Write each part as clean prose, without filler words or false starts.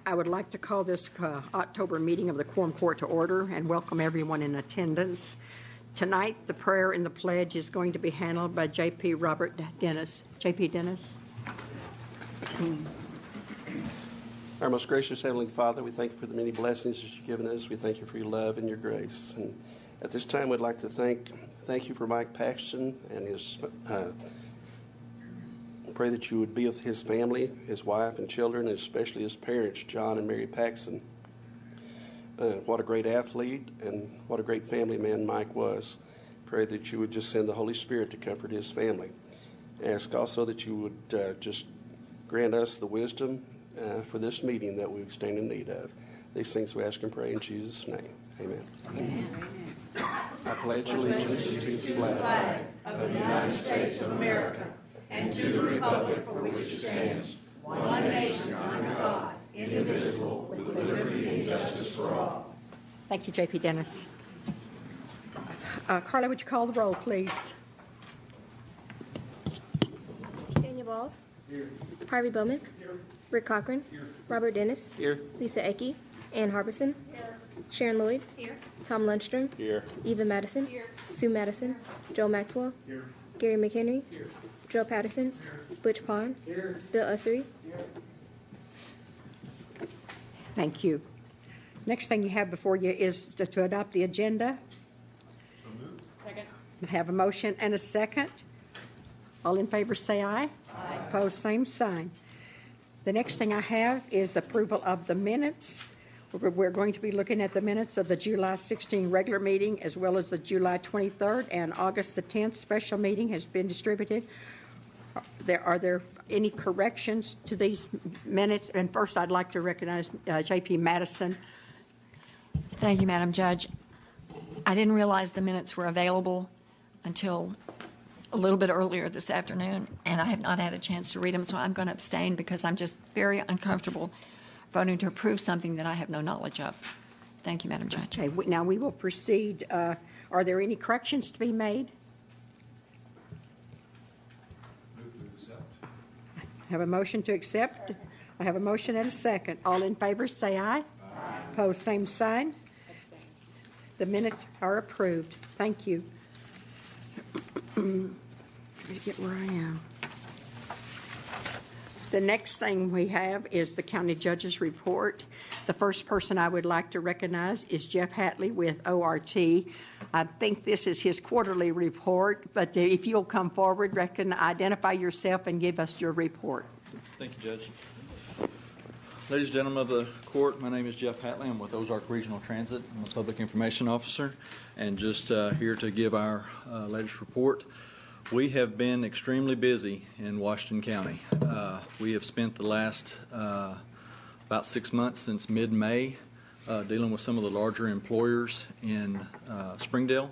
I would like to call this October meeting of the Quorum Court to order and welcome everyone in attendance. Tonight, the prayer and the pledge is going to be handled by J.P. Robert Dennis. J.P. Dennis. Our most gracious Heavenly Father, we thank you for the many blessings that you've given us. We thank you for your love and your grace. And at this time, we'd like to thank you for Mike Paxton and his. Pray that you would be with his family, his wife and children, and especially his parents, John and Mary Paxton. What a great athlete and what a great family man Mike was. Pray that you would just send the Holy Spirit to comfort his family. Ask also that you would just grant us the wisdom for this meeting that we stand in need of. These things we ask and pray in Jesus' name. Amen. Amen. I pledge allegiance to the flag of the United States of America and to the republic for which it stands, one nation under God, indivisible, with liberty and justice for all. Thank you, J.P. Dennis. Carla, would you call the roll, please? Daniel Balls. Here. Harvey Bowman. Here. Rick Cochran. Here. Robert Dennis. Here. Lisa Ecke. Ann Harbison. Here. Sharon Lloyd. Here. Tom Lundstrom. Here. Eva Madison. Here. Sue Madison. Joel Maxwell. Here. Gary McHenry. Here. Joe Patterson. Here. Butch Pond. Here. Bill Ussery. Here. Thank you. Next thing you have before you is to adopt the agenda. Second. I have a motion and a second. All in favor say aye. Aye. Opposed, same sign. The next thing I have is approval of the minutes. We're going to be looking at the minutes of the July 16 regular meeting as well as the July 23rd and August the 10th special meeting has been distributed. Are there any corrections to these minutes? And first I'd like to recognize J.P. Madison. Thank you, Madam Judge. I didn't realize the minutes were available until a little bit earlier this afternoon, and I have not had a chance to read them, so I'm going to abstain because I'm just very uncomfortable voting to approve something that I have no knowledge of. Thank you, Madam Judge. Okay, now we will proceed. Are there any corrections to be made? I have a motion to accept. I have a motion and a second. All in favor say aye. Aye. Opposed, same sign. The minutes are approved. Thank you. Let me get where I am. The next thing we have is the county judge's report. The first person I would like to recognize is Jeff Hatley with ORT. I think this is his quarterly report, but if you'll come forward, identify yourself and give us your report. Thank you, Judge. Ladies and gentlemen of the court, my name is Jeff Hatley. I'm with Ozark Regional Transit. I'm a public information officer and just here to give our latest report. We have been extremely busy in Washington County. We have spent the last about 6 months since mid-May dealing with some of the larger employers in Springdale,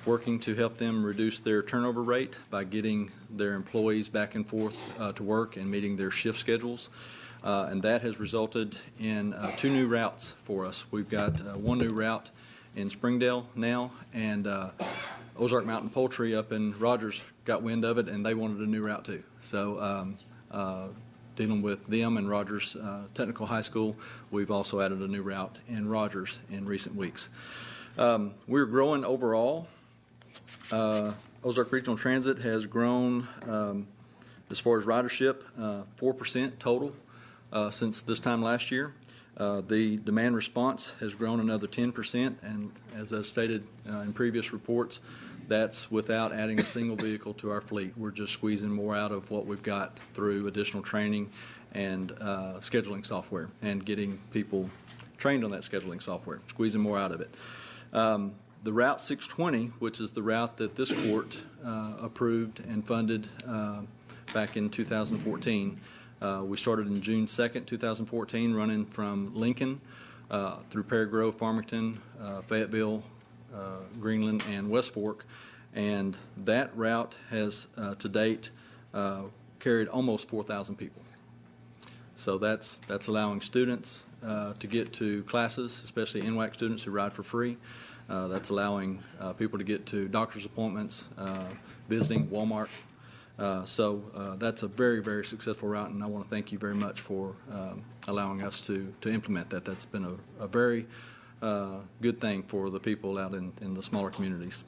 working to help them reduce their turnover rate by getting their employees back and forth to work and meeting their shift schedules. And that has resulted in 2 new routes for us. We've got 1 new route in Springdale now, and Ozark Mountain Poultry up in Rogers got wind of it, and they wanted a new route too. So dealing with them and Rogers Technical High School, we've also added a new route in Rogers in recent weeks. We're growing overall. Ozark Regional Transit has grown as far as ridership, 4% total since this time last year. The demand response has grown another 10%, and as I stated in previous reports, that's without adding a single vehicle to our fleet. We're just squeezing more out of what we've got through additional training and scheduling software and getting people trained on that scheduling software, squeezing more out of it. The Route 620, which is the route that this court approved and funded back in 2014, we started in June 2nd, 2014, running from Lincoln through Pear Grove, Farmington, Fayetteville, Greenland, and West Fork. And that route has, to date, carried almost 4,000 people. So that's allowing students to get to classes, especially NWAC students who ride for free. That's allowing people to get to doctor's appointments, visiting Walmart, That's a very, very successful route, and I want to thank you very much for allowing us to implement that. That's been a very good thing for the people out in the smaller communities.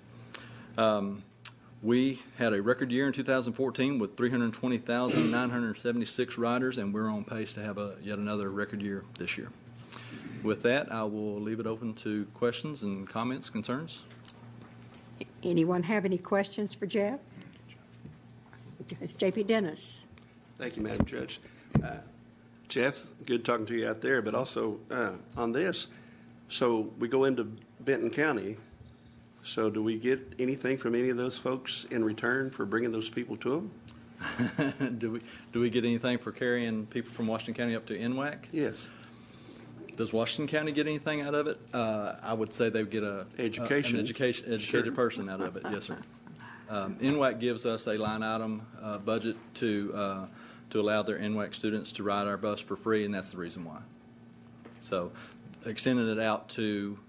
We had a record year in 2014 with 320,976 riders, and we're on pace to have yet another record year this year. With that, I will leave it open to questions and comments, concerns. Anyone have any questions for Jeff? J.P. Dennis. Thank you, Madam Judge. Jeff, good talking to you out there, but also on this. So we go into Benton County. So do we get anything from any of those folks in return for bringing those people to them? Do we get anything for carrying people from Washington County up to NWAC? Yes. Does Washington County get anything out of it? I would say they would get an educated Sure. person out of it. Yes, sir. NWAC gives us a line item budget to allow their NWAC students to ride our bus for free, and that's the reason why. So extending it out to...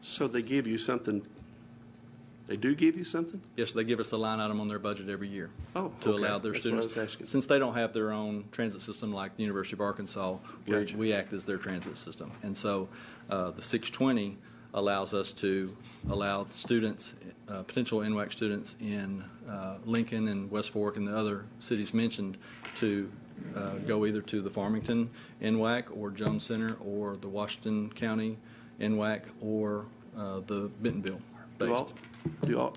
So they give you something. They do give you something? Yes, they give us a line item on their budget every year to okay. allow their That's students. what I was asking. Since they don't have their own transit system like the University of Arkansas, Gotcha. we act as their transit system. And so the 620 allows us to allow students, potential NWAC students in Lincoln and West Fork and the other cities mentioned to go either to the Farmington NWAC or Jones Center or the Washington County NWAC or the Bentonville based.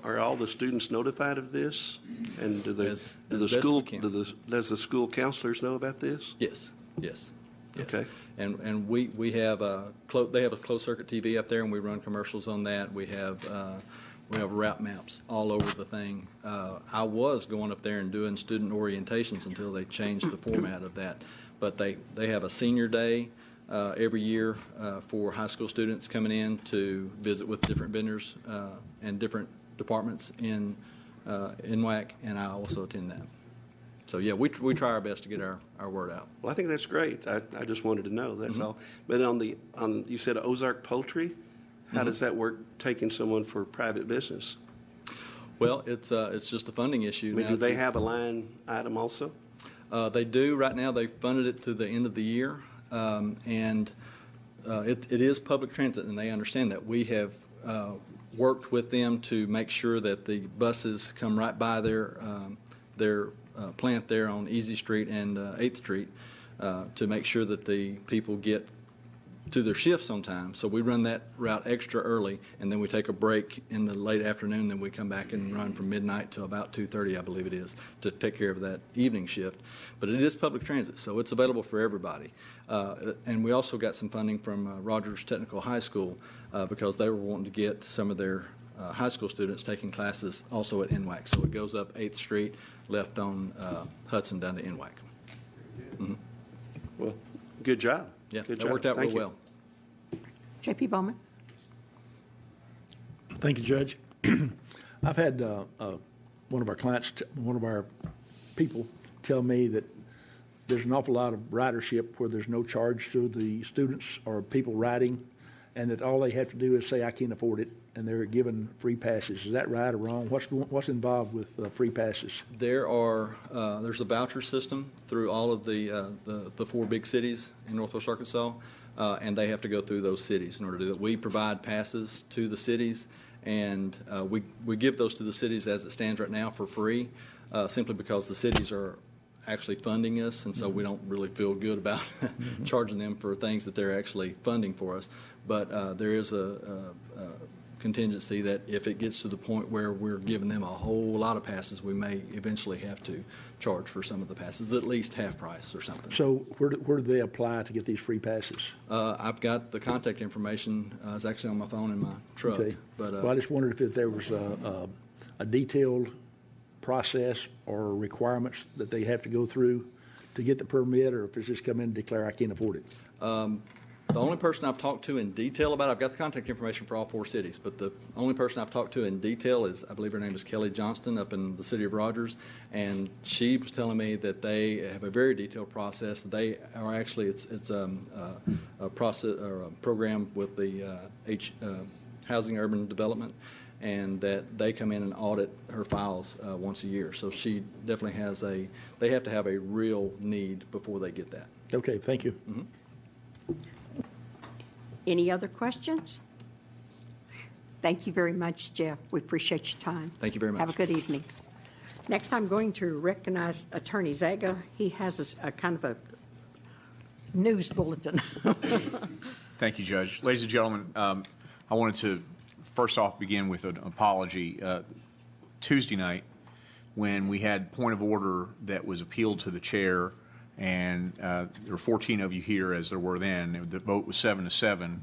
Are all the students notified of this? And does the school counselors know about this? Yes. Okay. And we have they have a closed circuit TV up there, and we run commercials on that. We have route maps all over the thing. I was going up there and doing student orientations until they changed the format of that. But they have a senior day every year for high school students coming in to visit with different vendors and different departments in NWAC, and I also attend that. So, yeah, we try our best to get our word out. Well, I think that's great. I just wanted to know, that's all. But you said Ozark Poultry, how does that work, taking someone for private business? Well, it's just a funding issue. I mean, do they have a line item also? They do. Right now, they funded it to the end of the year. And it is public transit, and they understand that. We have worked with them to make sure that the buses come right by their plant there on Easy Street and 8th Street to make sure that the people get to their shifts on time. So we run that route extra early, and then we take a break in the late afternoon. Then we come back and run from midnight till about 2:30, I believe it is, to take care of that evening shift. But it is public transit, so it's available for everybody. And we also got some funding from Rogers Technical High School because they were wanting to get some of their high school students taking classes also at NWAC. So it goes up 8th Street, left on Hudson down to NWAC. Mm-hmm. Well, good job. Yeah, good that job. worked out Thank real you. well. J.P. Bowman. Thank you, Judge. I've had one of our clients, one of our people, tell me that there's an awful lot of ridership where there's no charge to the students or people riding, and that all they have to do is say, I can't afford it, and they're given free passes. Is that right or wrong? What's involved with free passes? There's a voucher system through all of the 4 big cities in Northwest Arkansas, and they have to go through those cities in order to do that. We provide passes to the cities, and we give those to the cities as it stands right now for free, simply because the cities are actually funding us, and so we don't really feel good about charging them for things that they're actually funding for us. But there is a contingency that if it gets to the point where we're giving them a whole lot of passes, we may eventually have to charge for some of the passes, at least half price or something. So where do they apply to get these free passes? I've got the contact information. It's actually on my phone in my truck. Okay. But, well, I just wondered if there was a detailed process or requirements that they have to go through to get the permit, or if it's just come in and declare I can't afford it. The only person I've talked to in detail about it, I've got the contact information for all 4 cities, but the only person I've talked to in detail is, I believe her name is Kelly Johnston up in the city of Rogers, and she was telling me that they have a very detailed process. They are actually, it's a process or a program with the Housing Urban Development, and that they come in and audit her files once a year. So she definitely has they have to have a real need before they get that. Okay, thank you. Any other questions? Thank you very much, Jeff. We appreciate your time. Thank you very much. Have a good evening. Next, I'm going to recognize Attorney Zaga. He has a kind of a news bulletin. Thank you, Judge. Ladies and gentlemen, I wanted to first off begin with an apology. Tuesday night, when we had point of order that was appealed to the chair, and there were 14 of you here as there were then, and the vote was 7-7,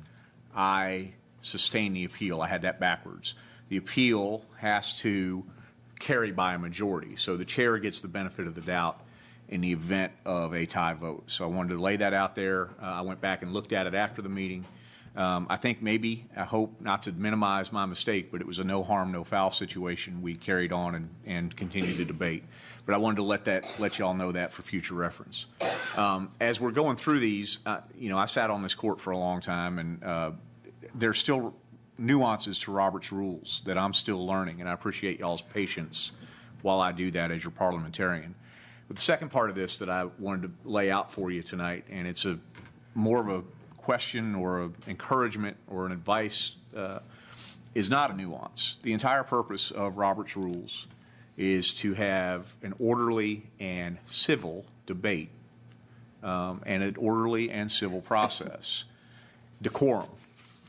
I sustained the appeal. I had that backwards. The appeal has to carry by a majority, so the chair gets the benefit of the doubt in the event of a tie vote. So I wanted to lay that out there. I went back and looked at it after the meeting. I think maybe, I hope not to minimize my mistake, but it was a no harm, no foul situation. We carried on and continued the debate. But I wanted to let y'all know that for future reference. As we're going through these, I sat on this court for a long time, and there's still nuances to Robert's rules that I'm still learning, and I appreciate y'all's patience while I do that as your parliamentarian. But the second part of this that I wanted to lay out for you tonight, and it's more of a question or an encouragement or an advice, is not a nuance. The entire purpose of Robert's rules is to have an orderly and civil debate and an orderly and civil process. Decorum.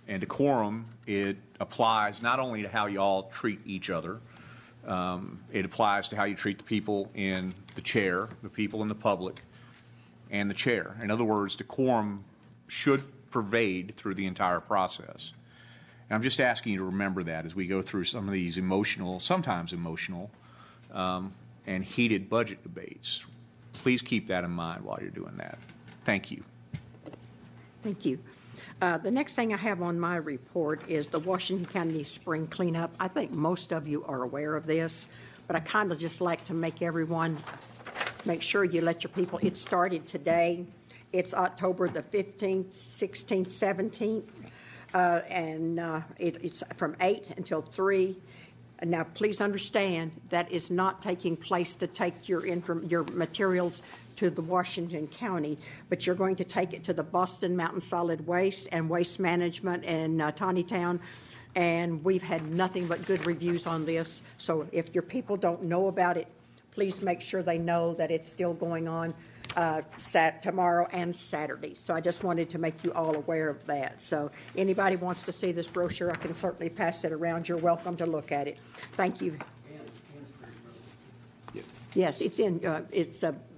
And decorum, it applies not only to how you all treat each other, it applies to how you treat the people in the chair, the people in the public, and the chair. In other words, decorum should pervade through the entire process. And I'm just asking you to remember that as we go through some of these sometimes emotional, and heated budget debates. Please keep that in mind while you're doing that. Thank you. Thank you. The next thing I have on my report is the Washington County Spring Cleanup. I think most of you are aware of this, but I kind of just like to make sure you let your people, it started today. It's October the 15th, 16th, 17th, and it's from 8 until 3. Now, please understand that is not taking place to take your materials to the Washington County, but you're going to take it to the Boston Mountain Solid Waste and Waste Management in Tawnytown, and we've had nothing but good reviews on this. So if your people don't know about it, please make sure they know that it's still going on tomorrow and Saturday. So I just wanted to make you all aware of that. So anybody wants to see this brochure, I can certainly pass it around. You're welcome to look at it. Thank you. Yes, it's in,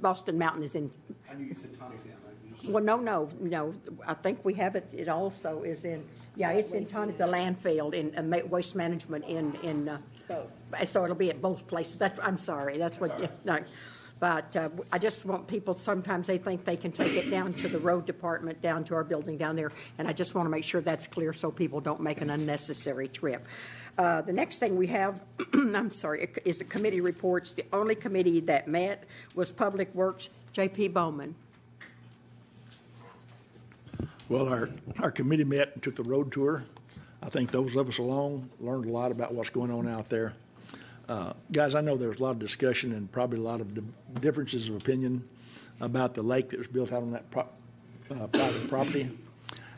Boston Mountain is in. I knew you said Tawnytown. Well, no. I think we have it. It also is in, it's in Tawny, the landfill in Waste Management in both. So it'll be at both places. I'm sorry. That's what, no. But I just want people, sometimes they think they can take it down to the road department, down to our building down there, and I just want to make sure that's clear so people don't make an unnecessary trip. The next thing we have, is the committee reports. The only committee that met was Public Works. J.P. Bowman. Well, our committee met and took the road tour. I think those of us along learned a lot about what's going on out there. Guys, I know there was a lot of discussion and probably a lot of differences of opinion about the lake that was built out on that private property.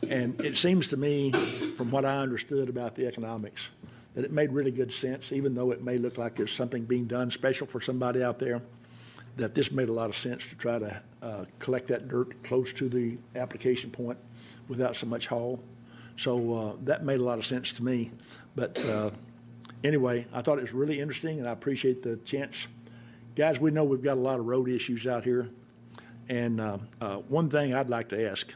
And it seems to me, from what I understood about the economics, that it made really good sense, even though it may look like there's something being done special for somebody out there, that this made a lot of sense to try to collect that dirt close to the application point without so much haul. So that made a lot of sense to me. But anyway, I thought it was really interesting, and I appreciate the chance. Guys, we know we've got a lot of road issues out here. And one thing I'd like to ask,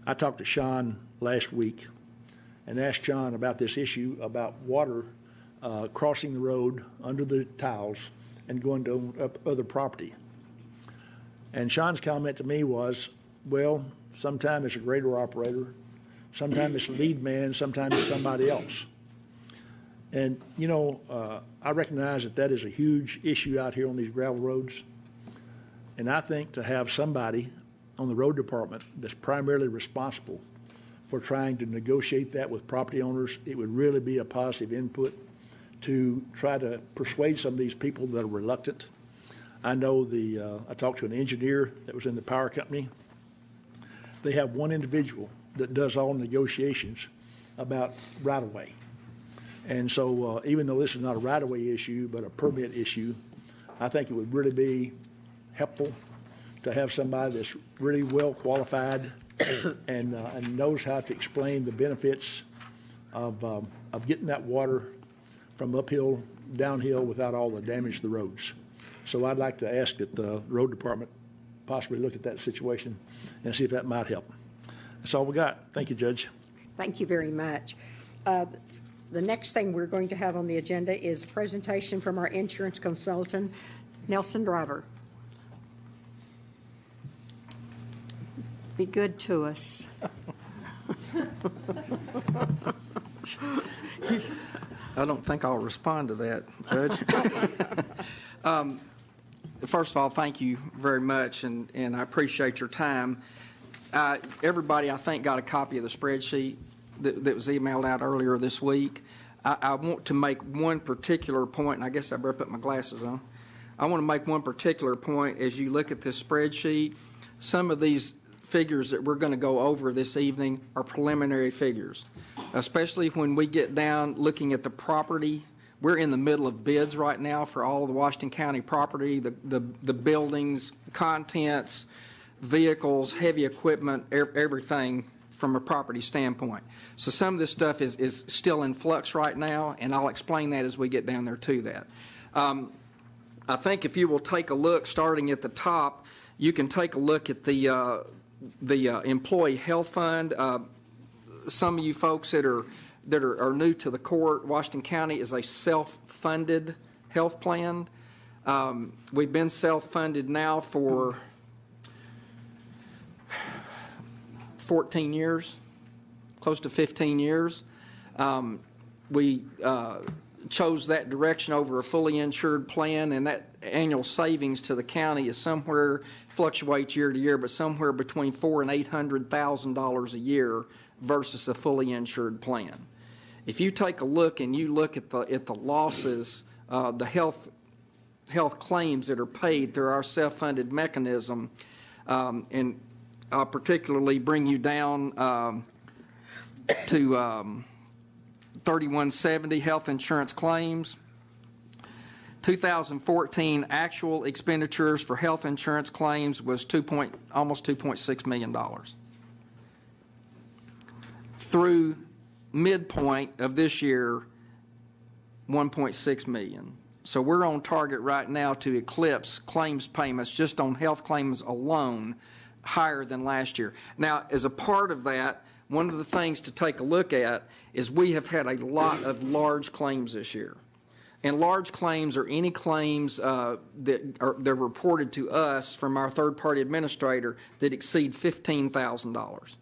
I talked to Sean last week and asked John about this issue about water crossing the road under the tiles and going to other property. And Sean's comment to me was, well, sometimes it's a grader operator, sometimes it's a lead man, sometimes it's somebody else. And, I recognize that is a huge issue out here on these gravel roads. And I think to have somebody on the road department that's primarily responsible for trying to negotiate that with property owners, it would really be a positive input to try to persuade some of these people that are reluctant. I know I talked to an engineer that was in the power company. They have one individual that does all negotiations about right-of-way. And so even though this is not a right-of-way issue, but a permit issue, I think it would really be helpful to have somebody that's really well qualified and knows how to explain the benefits of getting that water from uphill, downhill without all the damage to the roads. So I'd like to ask that the road department possibly look at that situation and see if that might help. That's all we got. Thank you, Judge. Thank you very much. The next thing we're going to have on the agenda is a presentation from our insurance consultant, Nelson Driver. Be good to us. I don't think I'll respond to that, Judge. First of all, thank you very much, and I appreciate your time. Everybody, I think, got a copy of the spreadsheet that was emailed out earlier this week. I want to make one particular point, and I guess I better put my glasses on. I want to make one particular point as you look at this spreadsheet. Some of these figures that we're going to go over this evening are preliminary figures, especially when we get down looking at the property. We're in the middle of bids right now for all of the Washington County property, the buildings, contents, vehicles, heavy equipment, everything from a property standpoint. So some of this stuff is still in flux right now, and I'll explain that as we get down there to that. I think if you will take a look, starting at the top, you can take a look at the Employee Health Fund. Some of you folks that are new to the court, Washington County is a self-funded health plan. We've been self-funded now for 14 years, close to 15 years. We chose that direction over a fully insured plan, and that annual savings to the county is somewhere, fluctuates year to year, but somewhere between $400,000 and $800,000 a year versus a fully insured plan. If you take a look and you look at the losses, the health claims that are paid through our self-funded mechanism, and I'll particularly bring you down to 3170 health insurance claims. 2014 actual expenditures for health insurance claims was almost $2.6 million. Through midpoint of this year, $1.6 million. So we're on target right now to eclipse claims payments just on health claims alone higher than last year. Now, as a part of that, one of the things to take a look at is we have had a lot of large claims this year. And large claims are any claims they're reported to us from our third-party administrator that exceed $15,000.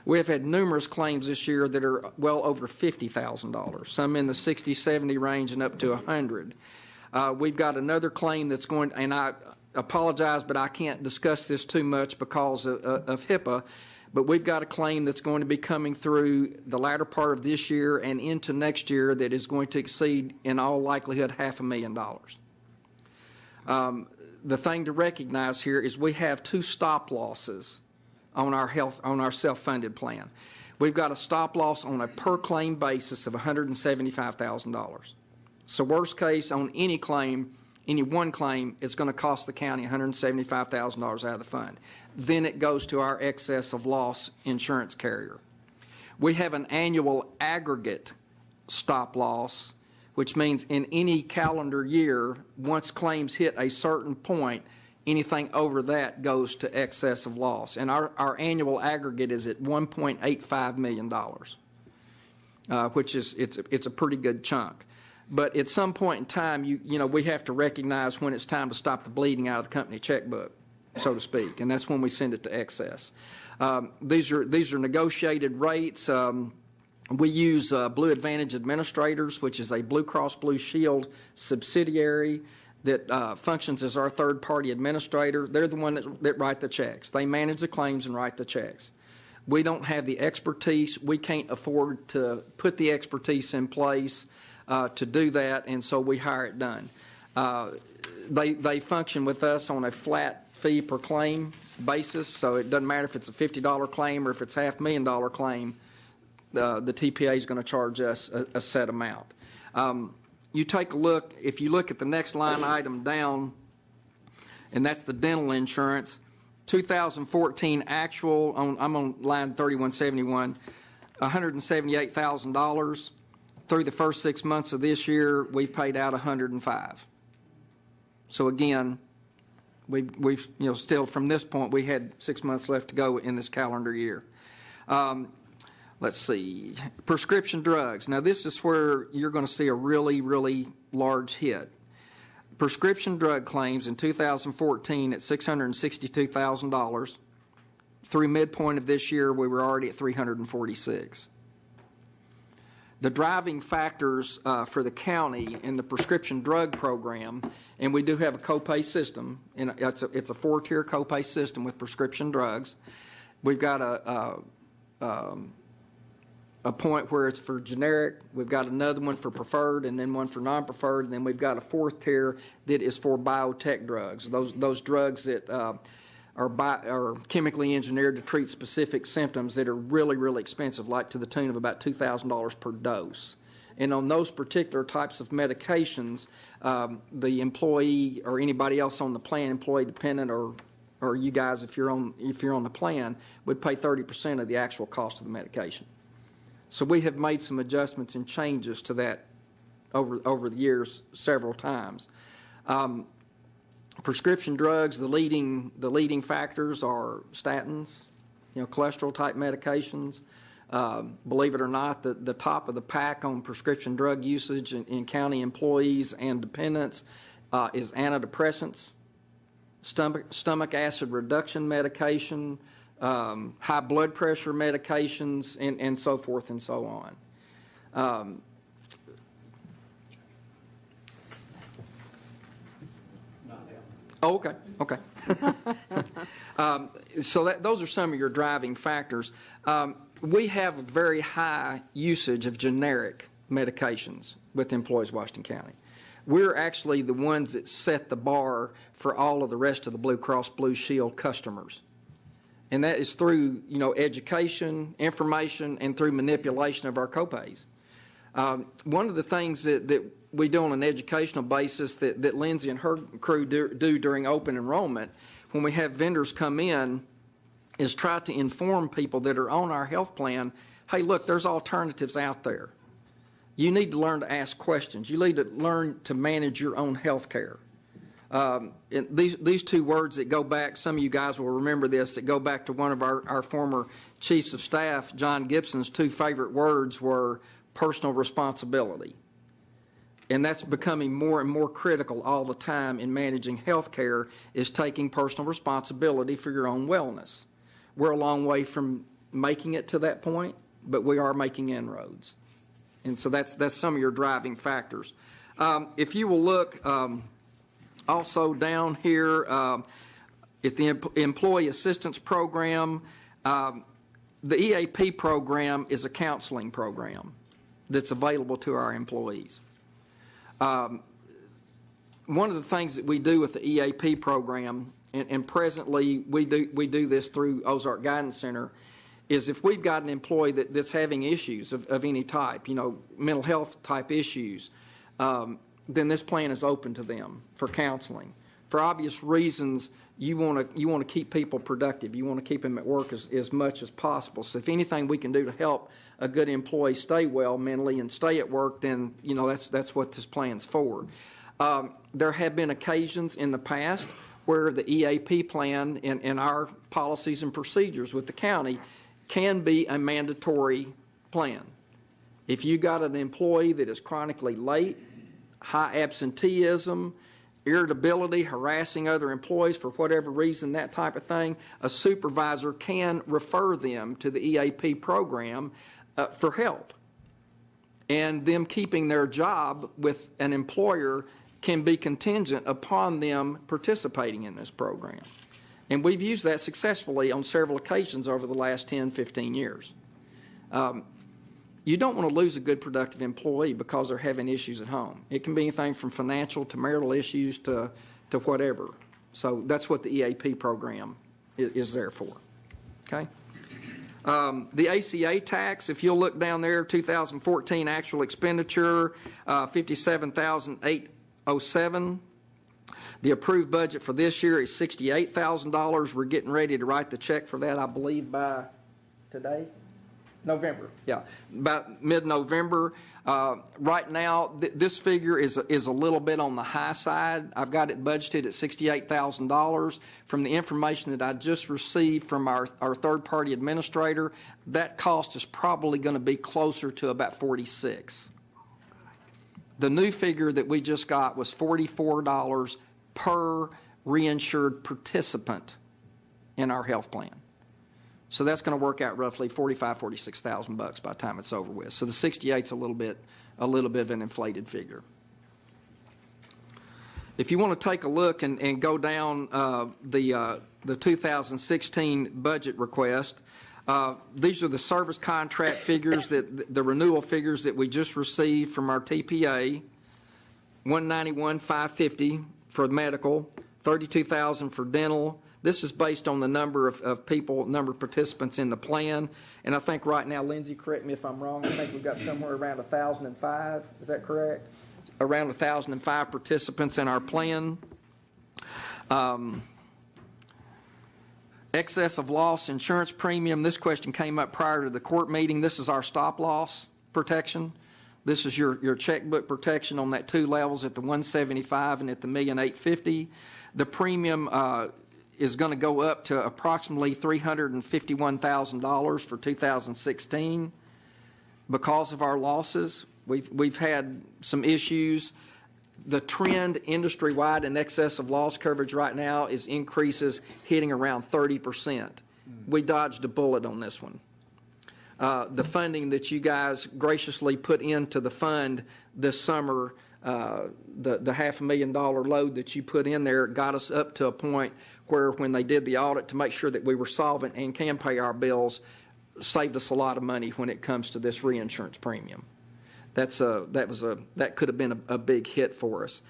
We have had numerous claims this year that are well over $50,000, some in the 60, 70 range and up to 100. We've got another claim that's going, and I apologize, but I can't discuss this too much because of HIPAA, but we've got a claim that's going to be coming through the latter part of this year and into next year that is going to exceed, in all likelihood, $500,000. The thing to recognize here is we have two stop losses on our self-funded plan. We've got a stop loss on a per claim basis of $175,000. So worst case on any claim, any one claim, it's going to cost the county $175,000 out of the fund. Then it goes to our excess of loss insurance carrier. We have an annual aggregate stop loss, which means in any calendar year, once claims hit a certain point, anything over that goes to excess of loss. And our annual aggregate is at $1.85 million, which is it's a pretty good chunk. But at some point in time, we have to recognize when it's time to stop the bleeding out of the company checkbook, so to speak, and that's when we send it to excess. These are negotiated rates. We use Blue Advantage Administrators, which is a Blue Cross Blue Shield subsidiary that functions as our third-party administrator. They're the one that write the checks. They manage the claims and write the checks. We don't have the expertise. We can't afford to put the expertise in place. to do that, and so we hire it done. They function with us on a flat fee per claim basis, so it doesn't matter if it's a $50 claim or if it's $500,000 claim. The TPA is going to charge us a set amount. You take a look, if you look at the next line item down, and that's the dental insurance, 2014 actual, I'm on line 3171, $178,000. Through the first 6 months of this year, we've paid out $105,000. So again, we've still from this point, we had 6 months left to go in this calendar year. Let's see, prescription drugs. Now this is where you're going to see a really, really large hit. Prescription drug claims in 2014 at $662,000. Through midpoint of this year, we were already at $346,000. The driving factors for the county in the prescription drug program, and we do have a copay system, and it's a 4-tier copay system with prescription drugs. We've got a point where it's for generic, we've got another one for preferred, and then one for non-preferred, and then we've got a 4th tier that is for biotech drugs, those drugs that are chemically engineered to treat specific symptoms that are really, really expensive, like to the tune of about $2,000 per dose. And on those particular types of medications, the employee or anybody else on the plan, employee dependent, or you guys, if you're on the plan, would pay 30% of the actual cost of the medication. So we have made some adjustments and changes to that over the years several times. Prescription drugs, the leading factors are statins, cholesterol type medications. Believe it or not, the top of the pack on prescription drug usage in county employees and dependents is antidepressants, stomach acid reduction medication, high blood pressure medications, and so forth and so on. Oh, okay. So those are some of your driving factors. We have a very high usage of generic medications with Employees Washington County. We're actually the ones that set the bar for all of the rest of the Blue Cross Blue Shield customers. And that is through, education, information, and through manipulation of our copays. One of the things that we do on an educational basis that Lindsay and her crew do during open enrollment, when we have vendors come in, is try to inform people that are on our health plan, hey, look, there's alternatives out there. You need to learn to ask questions. You need to learn to manage your own health care. These two words that go back, some of you guys will remember this, that go back to one of our former chiefs of staff, John Gibson's 2 favorite words were personal responsibility. And that's becoming more and more critical all the time in managing health care, is taking personal responsibility for your own wellness. We're a long way from making it to that point, but we are making inroads. And so that's some of your driving factors. If you will look also down here at the Employee Assistance Program, the EAP program is a counseling program that's available to our employees. One of the things that we do with the EAP program, and presently we do this through Ozark Guidance Center, is if we've got an employee that's having issues of any type, mental health type issues, then this plan is open to them for counseling. For obvious reasons, you want to keep people productive. You want to keep them at work as much as possible. So if anything we can do to help a good employee stay well mentally and stay at work, then that's what this plan's for. There have been occasions in the past where the EAP plan and our policies and procedures with the county can be a mandatory plan. If you got an employee that is chronically late, high absenteeism, irritability, harassing other employees for whatever reason, that type of thing, a supervisor can refer them to the EAP program for help. And them keeping their job with an employer can be contingent upon them participating in this program. And we've used that successfully on several occasions over the last 10, 15 years. You don't want to lose a good, productive employee because they're having issues at home. It can be anything from financial to marital issues to whatever. So that's what the EAP program is there for. Okay? The ACA tax, if you'll look down there, 2014 actual expenditure, $57,807. The approved budget for this year is $68,000. We're getting ready to write the check for that, I believe, by today? November. Yeah, about mid-November. Right now, this figure is a little bit on the high side. I've got it budgeted at $68,000. From the information that I just received from our third-party administrator, that cost is probably going to be closer to about $46. The new figure that we just got was $44 per reinsured participant in our health plan. So that's going to work out roughly $46,000 by the time it's over with. So the 68's a little bit of an inflated figure. If you want to take a look and go down the 2016 budget request, these are the service contract figures, the renewal figures that we just received from our TPA. $191,550 for medical, $32,000 for dental. This is based on the number of people, number of participants in the plan. And I think right now, Lindsay, correct me if I'm wrong, I think we've got somewhere around 1,005. Is that correct? Around 1,005 participants in our plan. Excess of loss insurance premium. This question came up prior to the court meeting. This is our stop loss protection. This is your checkbook protection on that 2 levels at the 175 and at the $1,850,000. The premium is going to go up to approximately $351,000 for 2016 because of our losses. We've had some issues. The trend industry-wide in excess of loss coverage right now is increases hitting around 30%. We dodged a bullet on this one. The funding that you guys graciously put into the fund this summer, the $500,000 load that you put in there got us up to a point where when they did the audit to make sure that we were solvent and can pay our bills, saved us a lot of money when it comes to this reinsurance premium. That could have been a big hit for us.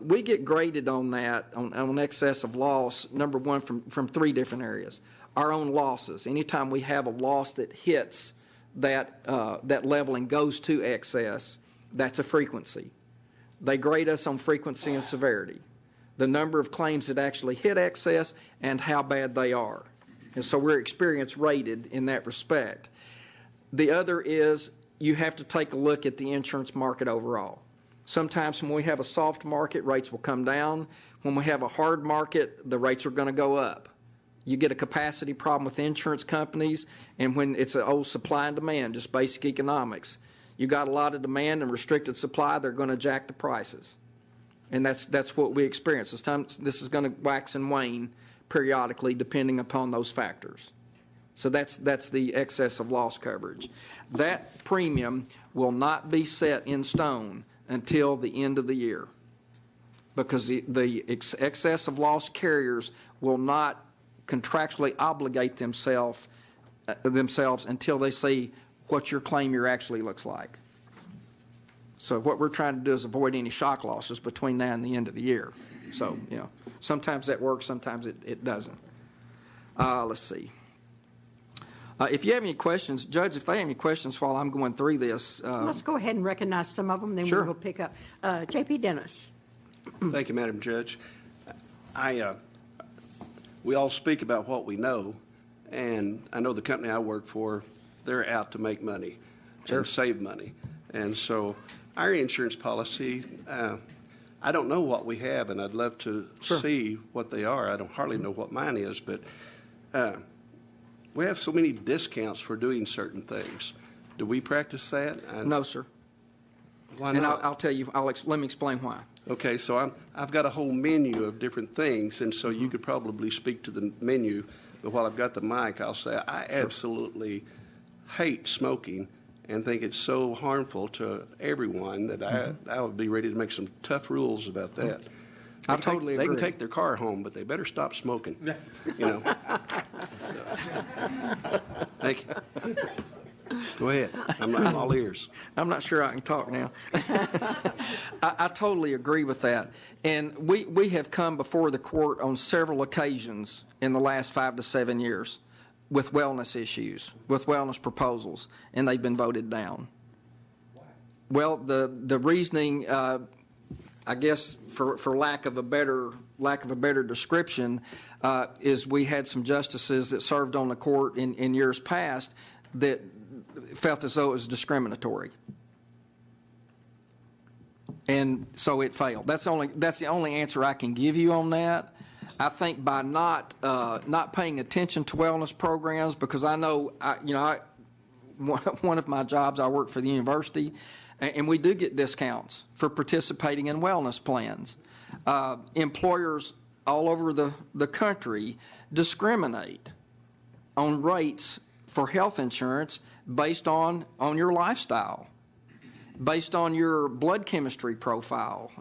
We get graded on that, on excess of loss, number one, from 3 different areas. Our own losses. Anytime we have a loss that hits that level and goes to excess, that's a frequency. They grade us on frequency and severity, the number of claims that actually hit excess, and how bad they are. And so we're experience rated in that respect. The other is you have to take a look at the insurance market overall. Sometimes when we have a soft market, rates will come down. When we have a hard market, the rates are going to go up. You get a capacity problem with insurance companies, and when it's an old supply and demand, just basic economics, you got a lot of demand and restricted supply, they're going to jack the prices. And that's what we experience. This is going to wax and wane periodically depending upon those factors. So that's the excess of loss coverage. That premium will not be set in stone until the end of the year because the excess of loss carriers will not contractually obligate themselves until they see what your claim year actually looks like. So what we're trying to do is avoid any shock losses between now and the end of the year. So, sometimes that works, sometimes it doesn't. Let's see. If you have any questions, Judge, if they have any questions while I'm going through this. Let's go ahead and recognize some of them, then Sure. we'll pick up. J.P. Dennis. Thank you, Madam Judge. We all speak about what we know, and I know the company I work for, they're out to make money and save money. And so our insurance policy, I don't know what we have, and I'd love to see what they are. I don't hardly know what mine is, but we have so many discounts for doing certain things. Do we practice that? No, sir. Why not? And I'll tell you, let me explain why. Okay, so I've got a whole menu of different things, and so you could probably speak to the menu. But while I've got the mic, I'll say I absolutely hate smoking and think it's so harmful to everyone that I would be ready to make some tough rules about that. I totally agree. They can take their car home, but they better stop smoking. So, thank you. Go ahead. I'm all ears. I'm not sure I can talk now. I totally agree with that. And we have come before the court on several occasions in the last 5 to 7 years with wellness issues, with wellness proposals, and they've been voted down. Well, the reasoning, I guess, for lack of a better description, is we had some justices that served on the court in years past that felt as though it was discriminatory, and so it failed. That's the only answer I can give you on that. I think by not paying attention to wellness programs, because I know one of my jobs, I work for the university, and we do get discounts for participating in wellness plans. Employers all over the country discriminate on rates for health insurance based on your lifestyle, based on your blood chemistry profile,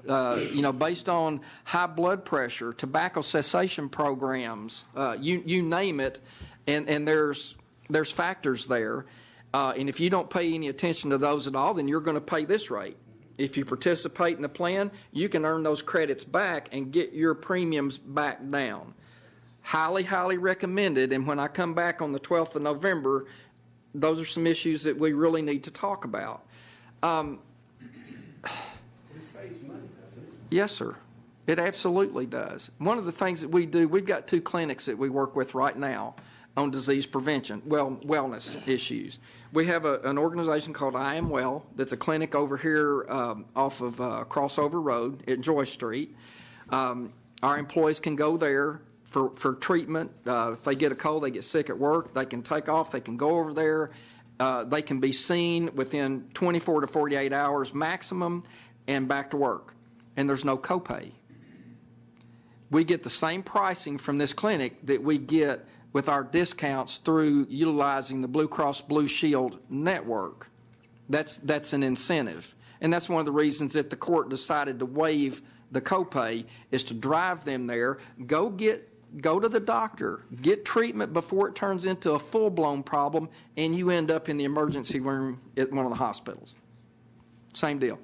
based on high blood pressure, tobacco cessation programs, you name it, and there's factors there. And if you don't pay any attention to those at all, then you're going to pay this rate. If you participate in the plan, you can earn those credits back and get your premiums back down. Highly, highly recommended. And when I come back on the 12th of November, those are some issues that we really need to talk about. It saves money, doesn't it? Yes, sir. It absolutely does. One of the things that we do, we've got 2 clinics that we work with right now on disease prevention, wellness issues. We have an organization called I Am Well that's a clinic over here off of Crossover Road at Joy Street. Our employees can go there for treatment. If they get a cold, they get sick at work, they can take off, they can go over there. They can be seen within 24 to 48 hours maximum and back to work. And there's no copay. We get the same pricing from this clinic that we get with our discounts through utilizing the Blue Cross Blue Shield network. That's an incentive. And that's one of the reasons that the court decided to waive the copay, is to drive them there, go to the doctor, get treatment before it turns into a full-blown problem and you end up in the emergency room at one of the hospitals. Same deal.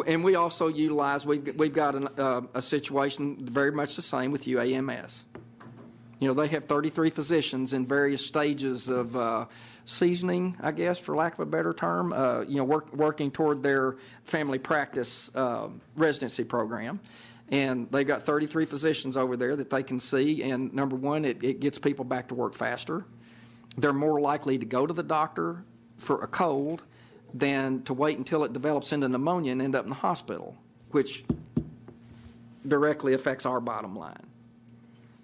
And we also utilize, we've got a situation very much the same with UAMS. They have 33 physicians in various stages of seasoning, I guess, for lack of a better term, working toward their family practice residency program. And they've got 33 physicians over there that they can see. And number one, it gets people back to work faster. They're more likely to go to the doctor for a cold than to wait until it develops into pneumonia and end up in the hospital, which directly affects our bottom line.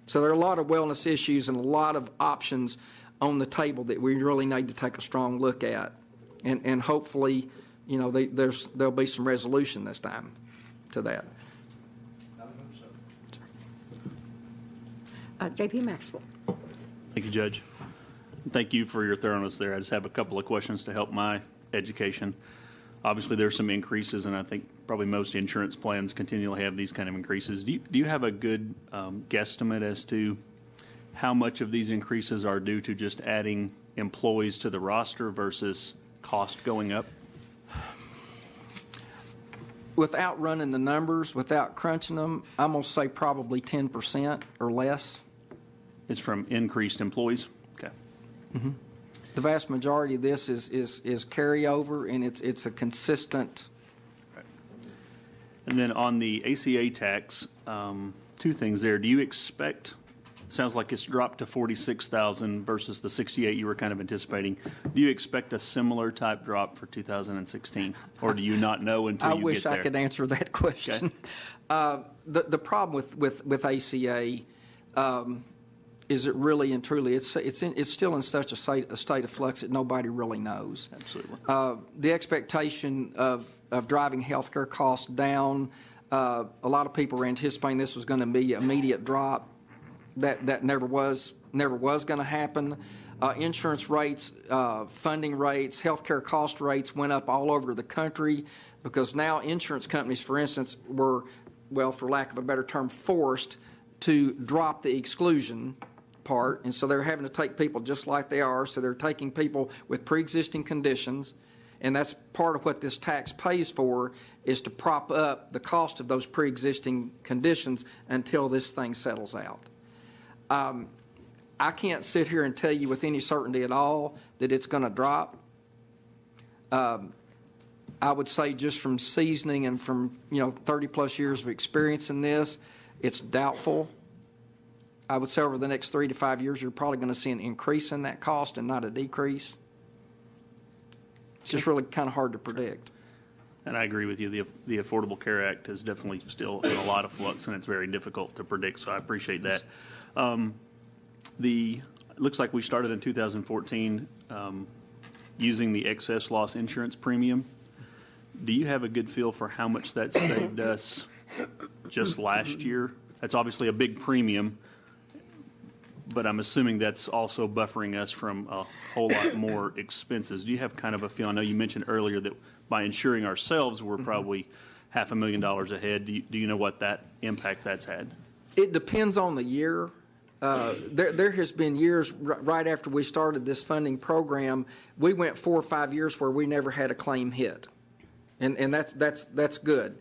So there are a lot of wellness issues and a lot of options on the table that we really need to take a strong look at. And hopefully, there'll be some resolution this time to that. J.P. Maxwell. Thank you, Judge. Thank you for your thoroughness there. I just have a couple of questions to help my education. Obviously, there's some increases, and I think probably most insurance plans continually have these kind of increases. Do you have a good guesstimate as to how much of these increases are due to just adding employees to the roster versus cost going up? Without running the numbers, without crunching them, I'm going to say probably 10% or less. It's from increased employees? Okay. Mm-hmm. The vast majority of this is carryover, and it's a consistent. Right. And then on the ACA tax, 2 things there. Do you expect, sounds like it's dropped to $46,000 versus the $68,000 you were kind of anticipating. Do you expect a similar type drop for 2016, or do you not know until you get there? I wish I could answer that question. Okay. The problem with ACA is it really and truly it's still in such a state of flux that nobody really knows. Absolutely. The expectation of driving healthcare costs down, a lot of people were anticipating this was going to be an immediate drop. That never was going to happen. Insurance rates, funding rates, healthcare cost rates went up all over the country because now insurance companies, for instance, were, well, for lack of a better term, forced to drop the exclusion part, and so they're having to take people just like they are. So they're taking people with pre-existing conditions, and that's part of what this tax pays for, is to prop up the cost of those pre-existing conditions until this thing settles out. I can't sit here and tell you with any certainty at all that it's going to drop. I would say just from seasoning and from 30-plus years of experience in this, it's doubtful. I would say over the next 3 to 5 years, you're probably going to see an increase in that cost and not a decrease. It's just really kind of hard to predict. And I agree with you. The Affordable Care Act is definitely still in a lot of flux, and it's very difficult to predict, so I appreciate that. It looks like we started in 2014 using the excess loss insurance premium. Do you have a good feel for how much that saved us just last year? That's obviously a big premium, but I'm assuming that's also buffering us from a whole lot more expenses. Do you have kind of a feel? I know you mentioned earlier that by insuring ourselves, we're probably $500,000 ahead. Do you know what that impact that's had? It depends on the year. There has been years right after we started this funding program, we went 4 or 5 years where we never had a claim hit, and that's good.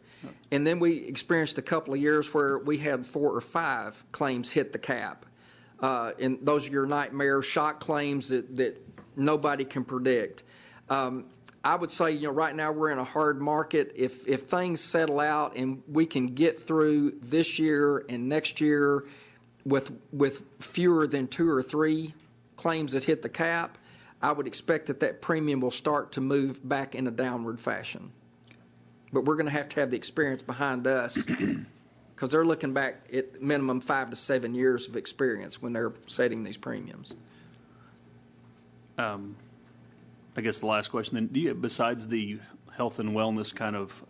And then we experienced a couple of years where we had 4 or 5 claims hit the cap, and those are your nightmare shock claims that nobody can predict. I would say, right now we're in a hard market. If things settle out and we can get through this year and next year with fewer than 2 or 3 claims that hit the cap, I would expect that premium will start to move back in a downward fashion. But we're going to have the experience behind us because they're looking back at minimum 5 to 7 years of experience when they're setting these premiums. I guess the last question then, do you, besides the health and wellness kind of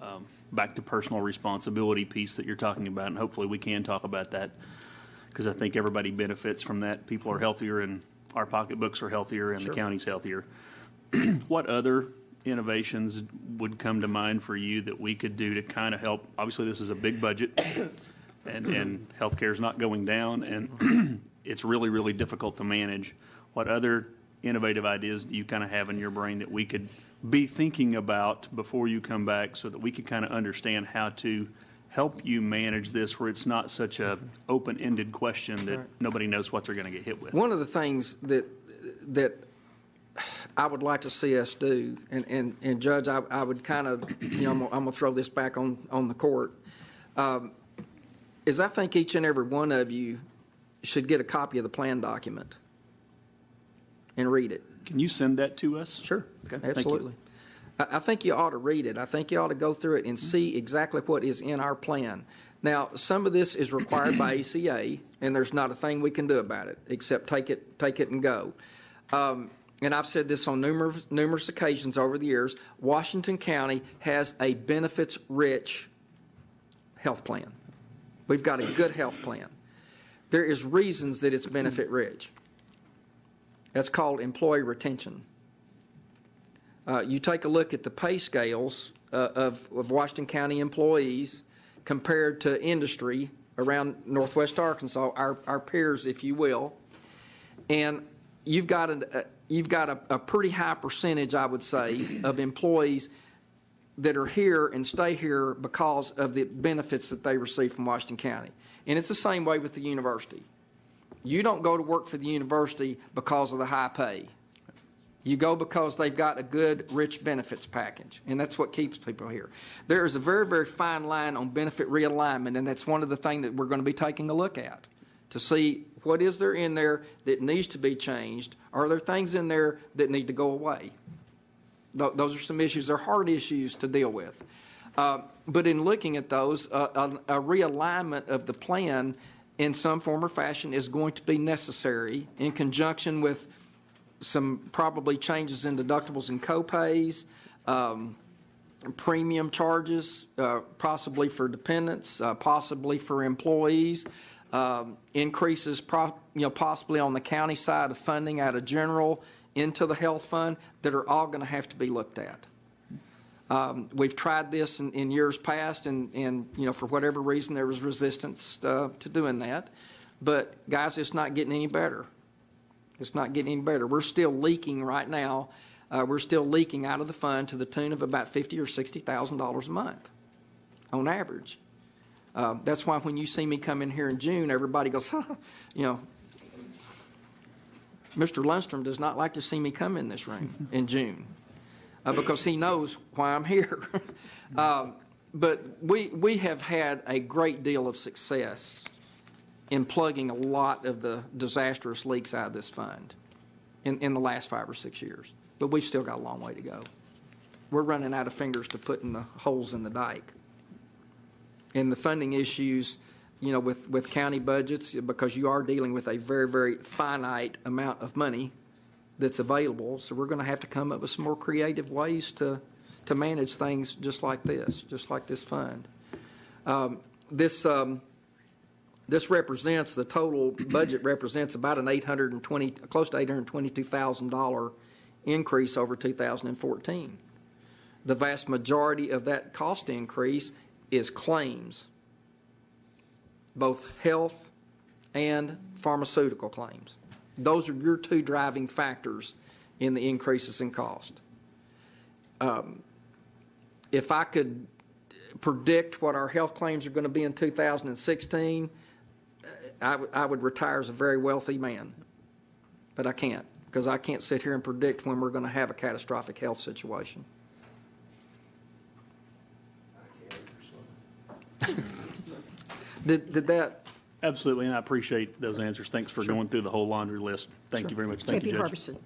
back to personal responsibility piece that you're talking about, and hopefully we can talk about that because I think everybody benefits from that. People are healthier and our pocketbooks are healthier and Sure. the county's healthier. What other innovations would come to mind for you that we could do to kind of help? Obviously, this is a big budget and healthcare is not going down, and it's really, really difficult to manage. What other innovative ideas do you kind of have in your brain that we could be thinking about before you come back so that we could kind of understand how to help you manage this where it's not such a open-ended question that nobody knows what they're going to get hit with? One of the things that I would like to see us do, and Judge, I would kind of, I'm going to throw this back on the court, is I think each and every one of you should get a copy of the plan document and read it. Can you send that to us? Sure. Okay. Thank you. Absolutely. I think you ought to read it. I think you ought to go through it and see exactly what is in our plan. Now, some of this is required by ACA, and there's not a thing we can do about it except take it and go. And I've said this on numerous occasions over the years. Washington County has a benefits-rich health plan. We've got a good health plan. There is reasons that it's benefit-rich. That's called employee retention. You take a look at the pay scales of Washington County employees compared to industry around Northwest Arkansas, our peers, if you will, and you've got a pretty high percentage, I would say, of employees that are here and stay here because of the benefits that they receive from Washington County. And it's the same way with the university. You don't go to work for the university because of the high pay. You go because they've got a good, rich benefits package, and that's what keeps people here. There is a very, very fine line on benefit realignment, and that's one of the things that we're going to be taking a look at to see what is there in there that needs to be changed. Are there things in there that need to go away? Those are some issues. They're hard issues to deal with. But in looking at those, a realignment of the plan in some form or fashion is going to be necessary in conjunction with some probably changes in deductibles and copays, premium charges, possibly for dependents, possibly for employees, increases possibly on the county side of funding out of general into the health fund that are all going to have to be looked at. We've tried this in years past, and for whatever reason there was resistance to doing that. But, guys, it's not getting any better. It's not getting any better. We're still leaking right now. We're still leaking out of the fund to the tune of about $50,000 or $60,000 a month on average. That's why when you see me come in here in June, everybody goes, you know, Mr. Lundstrom does not like to see me come in this room in June because he knows why I'm here. But we have had a great deal of success in plugging a lot of the disastrous leaks out of this fund in the last 5 or 6 years. But we've still got a long way to go. We're running out of fingers to put in the holes in the dike. And the funding issues, you know, with county budgets, because you are dealing with a very, very finite amount of money that's available. So we're going to have to come up with some more creative ways to manage things just like this fund. This represents, the total budget represents about an close to $822,000 increase over 2014. The vast majority of that cost increase is claims, both health and pharmaceutical claims. Those are your two driving factors in the increases in cost. If I could predict what our health claims are going to be in 2016, I would retire as a very wealthy man. But I can't, because I can't sit here and predict when we're going to have a catastrophic health situation. Did that? Absolutely, and I appreciate those answers. Thanks for going through the whole laundry list. Thank you very much. Thank you, J.P. Judge. Harbison.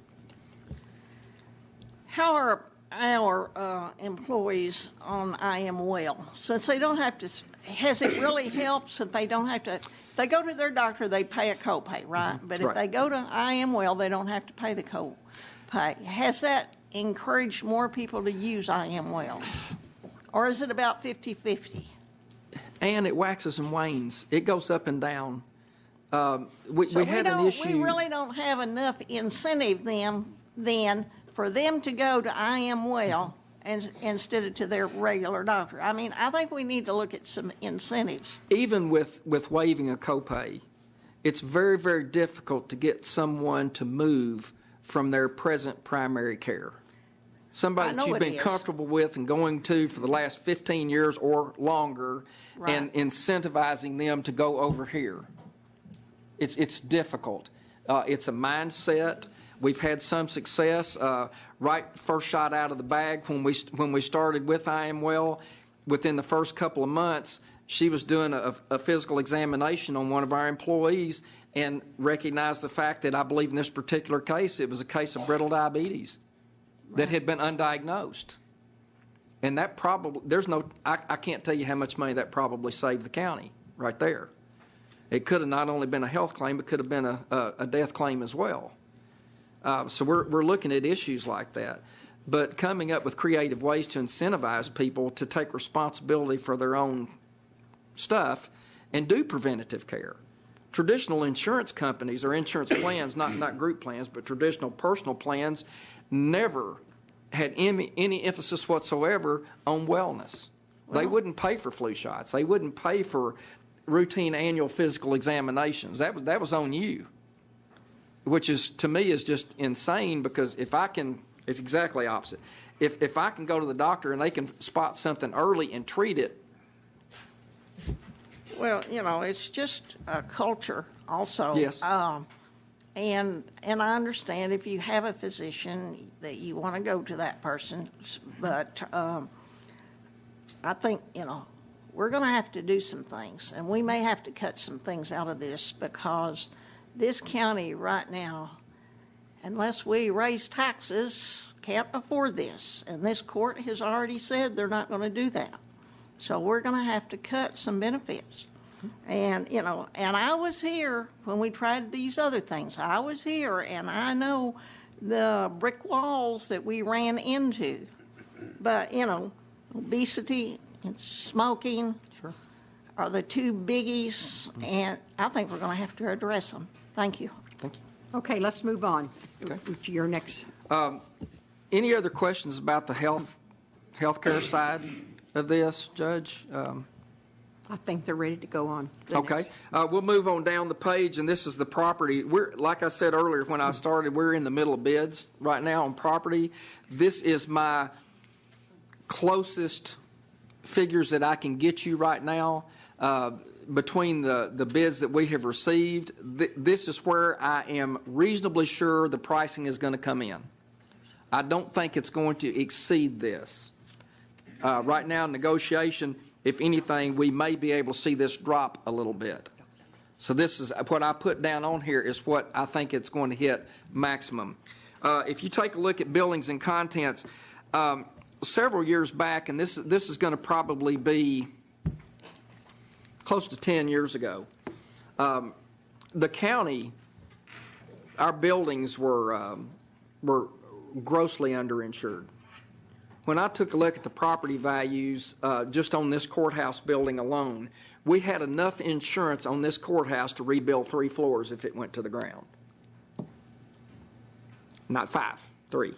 How are our employees on I Am Well? Since they don't have to, has it really helped since they don't have to, if they go to their doctor, they pay a copay, right? But if Right. they go to I Am Well, they don't have to pay the copay. Has that encouraged more people to use I Am Well? Or is it about 50-50? And it waxes and wanes. It goes up and down. We had an issue. We really don't have enough incentive then for them to go to I Am Well instead of to their regular doctor. I mean, I think we need to look at some incentives. Even with waiving a copay, it's very, very difficult to get someone to move from their present primary care. Somebody that you've been comfortable with and going to for the last 15 years or longer, Right. and incentivizing them to go over here. It's difficult. It's a mindset. We've had some success. Right first shot out of the bag when we started with I Am Well, within the first couple of months, she was doing a physical examination on one of our employees and recognized the fact that I believe in this particular case, it was a case of brittle diabetes that had been undiagnosed. And that probably, I can't tell you how much money that probably saved the county right there. It could have not only been a health claim, it could have been a death claim as well. So we're looking at issues like that. But coming up with creative ways to incentivize people to take responsibility for their own stuff and do preventative care. Traditional insurance companies or insurance plans, not group plans, but traditional personal plans, never had any emphasis whatsoever on wellness. They wouldn't pay for flu shots. They wouldn't pay for routine annual physical examinations. That was on you, which is, to me, is just insane, because if I can, it's exactly opposite. If I can go to the doctor and they can spot something early and treat it. Well, you know, it's just a culture also. Yes. And I understand if you have a physician that you want to go to that person, but I think, you know, we're going to have to do some things, and we may have to cut some things out of this, because this county right now, unless we raise taxes, can't afford this. And this court has already said they're not going to do that. So we're going to have to cut some benefits. And, you know, and I was here when we tried these other things. I was here, and I know the brick walls that we ran into. But, you know, obesity and smoking are the two biggies, and I think we're going to have to address them. Thank you. Thank you. Okay, let's move on to your next. Any other questions about the healthcare side of this, Judge? I think they're ready to go on. The Okay, next. we'll move on down the page, and this is the property. We're, like I said earlier when I started, we're in the middle of bids right now on property. This is my closest figures that I can get you right now. Between the bids that we have received, this is where I am reasonably sure the pricing is going to come in. I don't think it's going to exceed this. Right now, negotiation, if anything, we may be able to see this drop a little bit. So this is what I put down on here is what I think it's going to hit maximum. If you take a look at buildings and contents, several years back, and this is going to probably be close to 10 years ago, the county, our buildings were grossly underinsured. When I took a look at the property values just on this courthouse building alone, we had enough insurance on this courthouse to rebuild 3 floors if it went to the ground. Not 5, 3.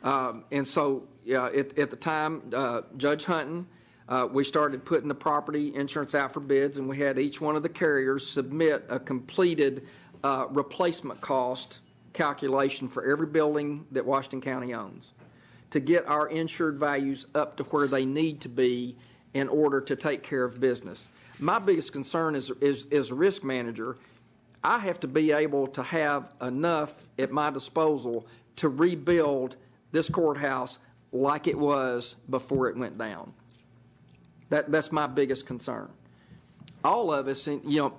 And so at the time, Judge Hunton, we started putting the property insurance out for bids, and we had each one of the carriers submit a completed replacement cost calculation for every building that Washington County owns to get our insured values up to where they need to be in order to take care of business. My biggest concern is a risk manager, I have to be able to have enough at my disposal to rebuild this courthouse like it was before it went down. That's my biggest concern. All of us,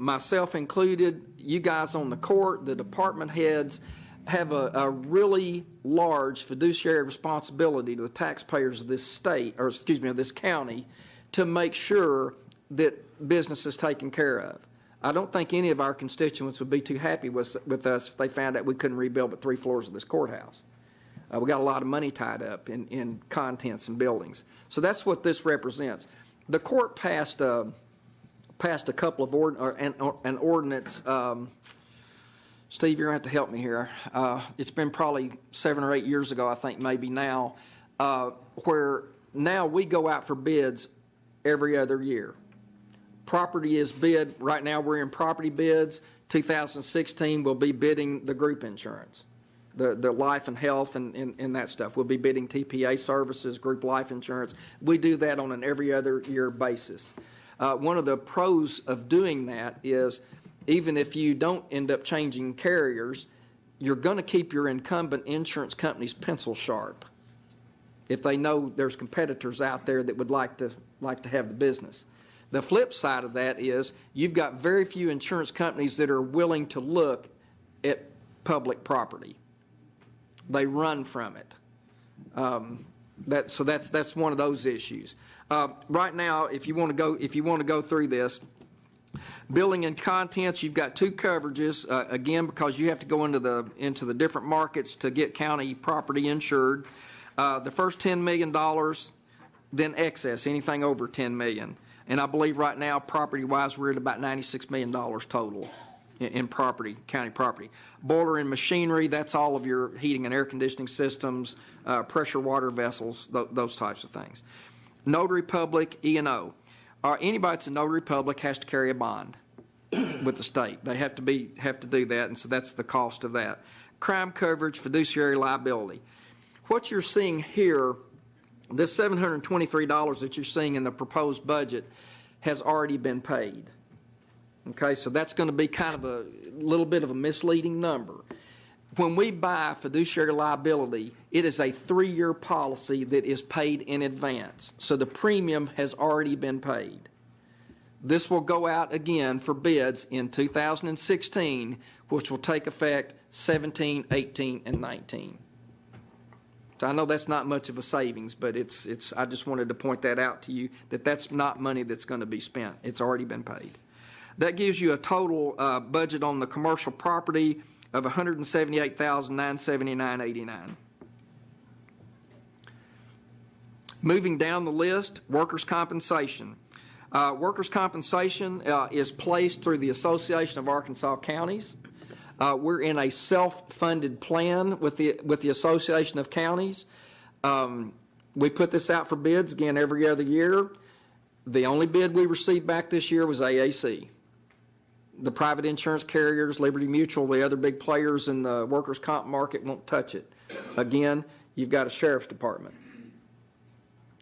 myself included, you guys on the court, the department heads, have a really large fiduciary responsibility to the taxpayers of this state, or excuse me, of this county, to make sure that business is taken care of. I don't think any of our constituents would be too happy with us if they found out we couldn't rebuild but 3 floors of this courthouse. We got a lot of money tied up in contents and buildings. So that's what this represents. The court passed a couple of an ordinance. Steve, you're going to have to help me here. It's been probably 7 or 8 years ago, I think, maybe now, where now we go out for bids every other year. Property is bid. Right now we're in property bids. 2016 we'll be bidding the group insurance, the life and health and that stuff. We'll be bidding TPA services, group life insurance. We do that on an every other year basis. One of the pros of doing that is even if you don't end up changing carriers, you're going to keep your incumbent insurance company's pencil sharp if they know there's competitors out there that would like to have the business. The flip side of that is you've got very few insurance companies that are willing to look at public property. They run from it. So that's one of those issues. Right now, if you want to go through this, building and contents, you've got 2 coverages again because you have to go into the different markets to get county property insured. The first $10 million, then excess, anything over $10 million. And I believe right now, property-wise, we're at about $96 million total in property, county property. Boiler and machinery, that's all of your heating and air conditioning systems, pressure water vessels, those types of things. Notary public, E&O. Anybody that's a notary public has to carry a bond with the state. They have to do that, and so that's the cost of that. Crime coverage, fiduciary liability. What you're seeing here, this $723 that you're seeing in the proposed budget has already been paid. Okay, so that's going to be kind of a little bit of a misleading number. When we buy fiduciary liability, it is a 3-year policy that is paid in advance. So the premium has already been paid. This will go out again for bids in 2016, which will take effect 17, 18, and 19. So I know that's not much of a savings, but it's. I just wanted to point that out to you, that that's not money that's going to be spent. It's already been paid. That gives you a total budget on the commercial property of $178,979.89. Moving down the list, workers' compensation. Workers' compensation is placed through the Association of Arkansas Counties. We're in a self-funded plan with the Association of Counties. We put this out for bids again every other year. The only bid we received back this year was AAC. The private insurance carriers, Liberty Mutual, the other big players in the workers' comp market won't touch it. Again, you've got a sheriff's department.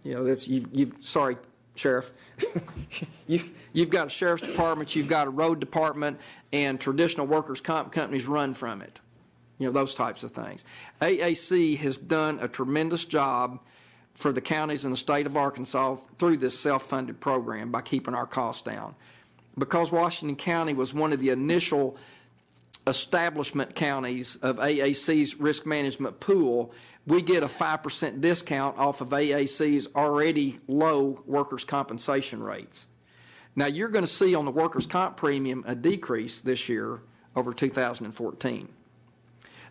You know, sorry, Sheriff. You've got a sheriff's department, you've got a road department, and traditional workers' comp companies run from it. You know, those types of things. AAC has done a tremendous job for the counties in the state of Arkansas through this self-funded program by keeping our costs down. Because Washington County was one of the initial establishment counties of AAC's risk management pool, we get a 5% discount off of AAC's already low workers' compensation rates. Now, you're going to see on the workers' comp premium a decrease this year over 2014.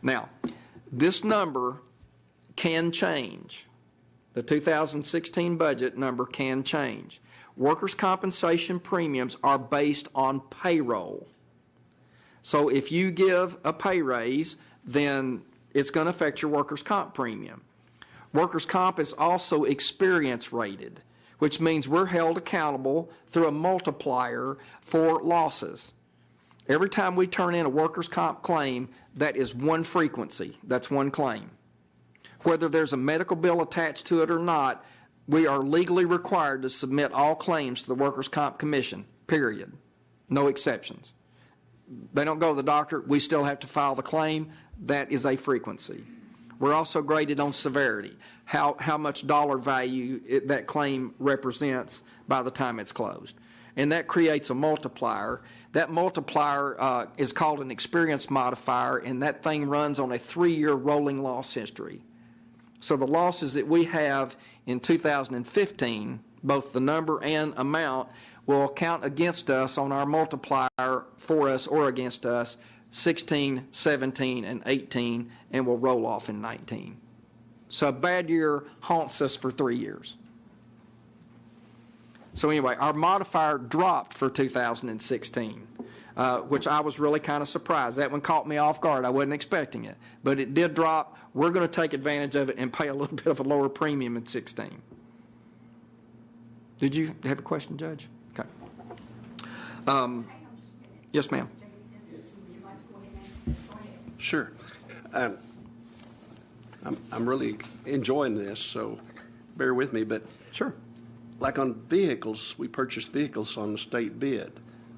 Now, this number can change. The 2016 budget number can change. Workers' compensation premiums are based on payroll. So if you give a pay raise, then it's going to affect your workers' comp premium. Workers' comp is also experience rated, which means we're held accountable through a multiplier for losses. Every time we turn in a workers' comp claim, that is one frequency. That's one claim. Whether there's a medical bill attached to it or not, we are legally required to submit all claims to the Workers' Comp Commission, period. No exceptions. They don't go to the doctor, we still have to file the claim. That is a frequency. We're also graded on severity, how much dollar value that claim represents by the time it's closed. And that creates a multiplier. That multiplier is called an experience modifier, and that thing runs on a 3-year rolling loss history. So the losses that we have in 2015, both the number and amount, will count against us on our multiplier for us or against us 16, 17, and 18, and will roll off in 19. So a bad year haunts us for 3 years. So anyway, our modifier dropped for 2016, which I was really kind of surprised. That one caught me off guard. I wasn't expecting it. But it did drop. We're going to take advantage of it and pay a little bit of a lower premium in 16. Did you have a question, Judge? Okay. Yes, ma'am. Sure. I'm really enjoying this, so bear with me. But Sure. like on vehicles, we purchase vehicles on the state bid.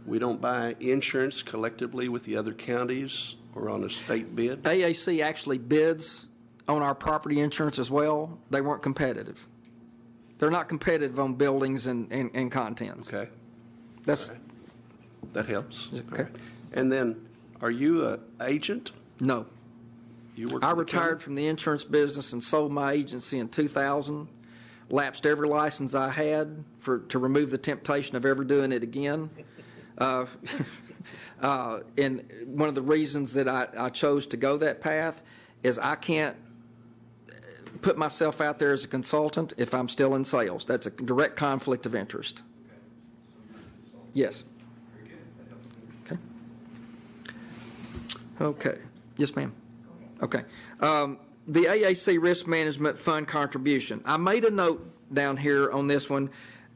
We don't buy insurance collectively with the other counties or on a state bid. AAC actually bids on our property insurance as well. They weren't competitive. They're not competitive on buildings and contents. Okay. That's Right. That helps. Okay. All right. And then, are you an agent? no. You work I for the retired county? from the insurance business and sold my agency in 2000. Lapsed every license I had to remove the temptation of ever doing it again. And one of the reasons that I chose to go that path is I can't put myself out there as a consultant if I'm still in sales. That's a direct conflict of interest. Yes. Okay. Okay. Yes, ma'am. Okay. The AAC Risk Management Fund contribution. I made a note down here on this one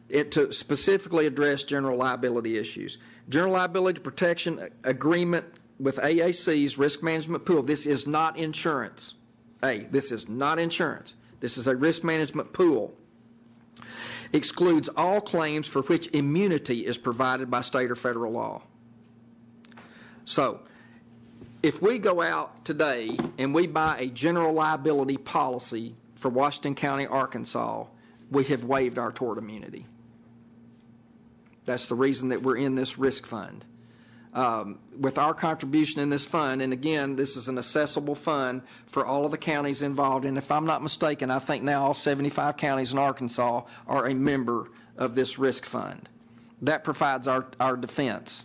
to specifically address general liability issues. General liability protection agreement with AAC's risk management pool. This is not insurance. This is not insurance. This is a risk management pool. Excludes all claims for which immunity is provided by state or federal law. So, if we go out today and we buy a general liability policy for Washington County, Arkansas, we have waived our tort immunity. That's the reason that we're in this risk fund. With our contribution in this fund, and again, this is an accessible fund for all of the counties involved, and if I'm not mistaken, I think now all 75 counties in Arkansas are a member of this risk fund. That provides our defense,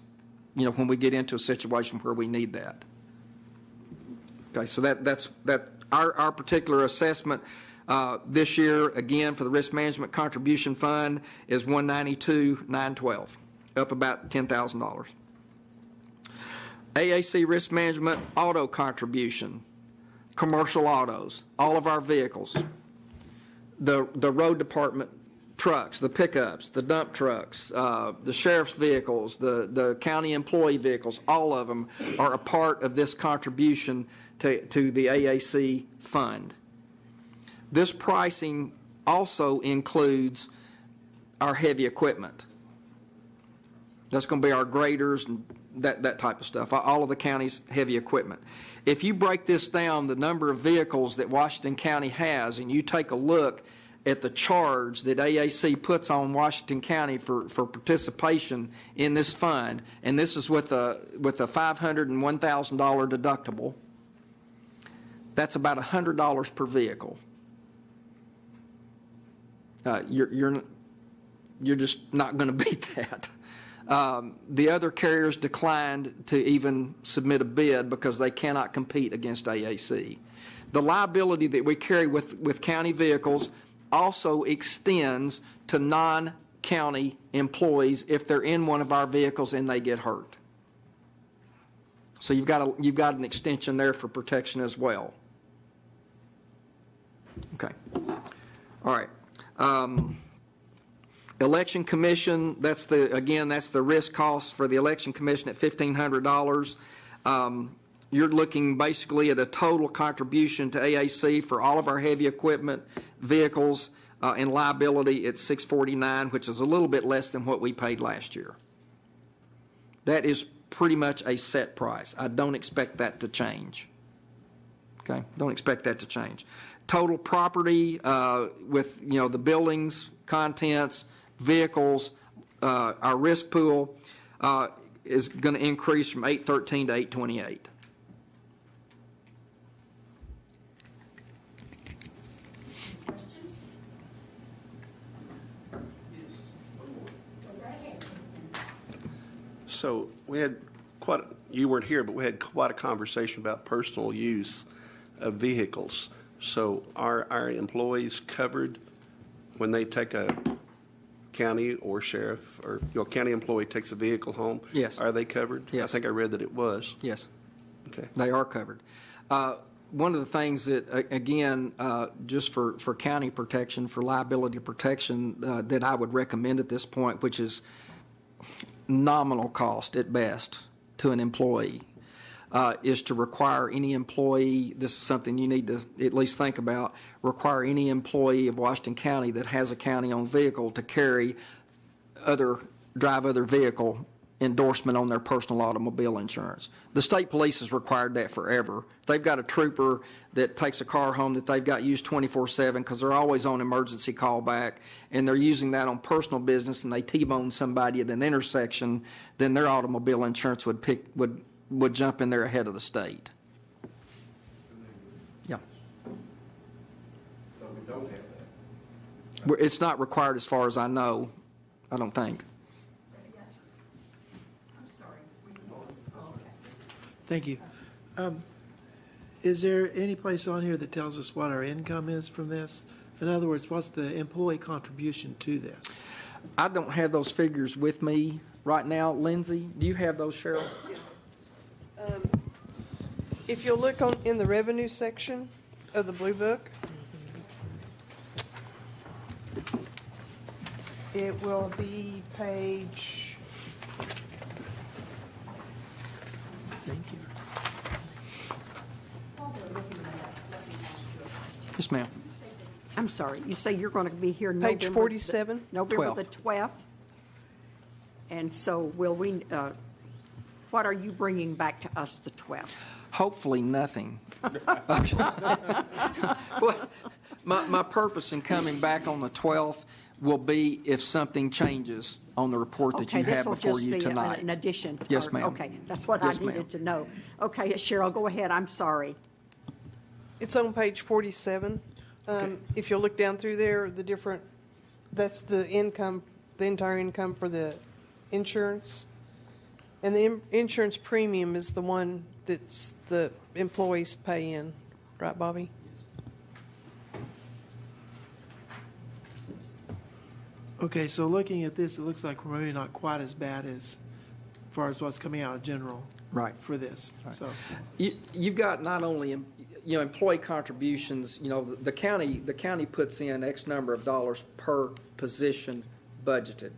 when we get into a situation where we need that. Okay, so that's our particular assessment this year, again, for the Risk Management Contribution Fund is $192,912, up about $10,000. AAC Risk Management Auto Contribution, commercial autos, all of our vehicles. The road department trucks, the pickups, the dump trucks, the sheriff's vehicles, the county employee vehicles, all of them are a part of this contribution to the AAC fund. This pricing also includes our heavy equipment. That's going to be our graders and that type of stuff, all of the county's heavy equipment. If you break this down, the number of vehicles that Washington County has, and you take a look at the charge that AAC puts on Washington County for participation in this fund, and this is with a $500 and $1,000 deductible, that's about $100 per vehicle. You're just not going to beat that. The other carriers declined to even submit a bid because they cannot compete against AAC. The liability that we carry with county vehicles also extends to non-county employees if they're in one of our vehicles and they get hurt. So you've got an extension there for protection as well. Okay. All right. Election Commission, that's the risk cost for the Election Commission at $1,500. You're looking basically at a total contribution to AAC for all of our heavy equipment, vehicles, and liability at $649, which is a little bit less than what we paid last year. That is pretty much a set price. I don't expect that to change. Okay, don't expect that to change. Total property with the buildings, contents, vehicles, our risk pool is going to increase from $813 to $828. So we had you weren't here, but we had quite a conversation about personal use of vehicles. So are our employees covered when they take a county or sheriff or county employee takes a vehicle home? Yes. Are they covered? Yes. I think I read that it was. Yes. Okay. They are covered. One of the things that, again, just for county protection, for liability protection, that I would recommend at this point, which is nominal cost at best to an employee, is to require any employee, this is something you need to at least think about, require any employee of Washington County that has a county-owned vehicle to drive other vehicle endorsement on their personal automobile insurance. The state police has required that forever. If they've got a trooper that takes a car home that they've got used 24/7 because they're always on emergency callback, and they're using that on personal business, and they T-bone somebody at an intersection, then their automobile insurance would jump in there ahead of the state. Yeah. But we don't have that. It's not required as far as I know, I don't think. Thank you. Is there any place on here that tells us what our income is from this? In other words, what's the employee contribution to this? I don't have those figures with me right now. Lindsay, do you have those, Cheryl? If you'll look in the revenue section of the Blue Book, it will be page... Thank you. Yes, ma'am. I'm sorry, you say you're going to be here Page 47? November the 12th? And so will we, what are you bringing back to us the 12th? Hopefully nothing. Well, my purpose in coming back on the 12th will be if something changes on the report that you have before you tonight. Okay, this will just be an addition. Yes, ma'am. Okay, that's what I needed to know. Okay, Cheryl, go ahead, I'm sorry. It's on page 47. If you'll look down through there, that's the income, the entire income for the insurance. And the insurance premium is the one that's the employees pay in. Right, Bobby? Okay, so looking at this, it looks like we're maybe not quite as bad as far as what's coming out of general Right. for this. Right. So You've got not only, employee contributions, the county puts in X number of dollars per position budgeted.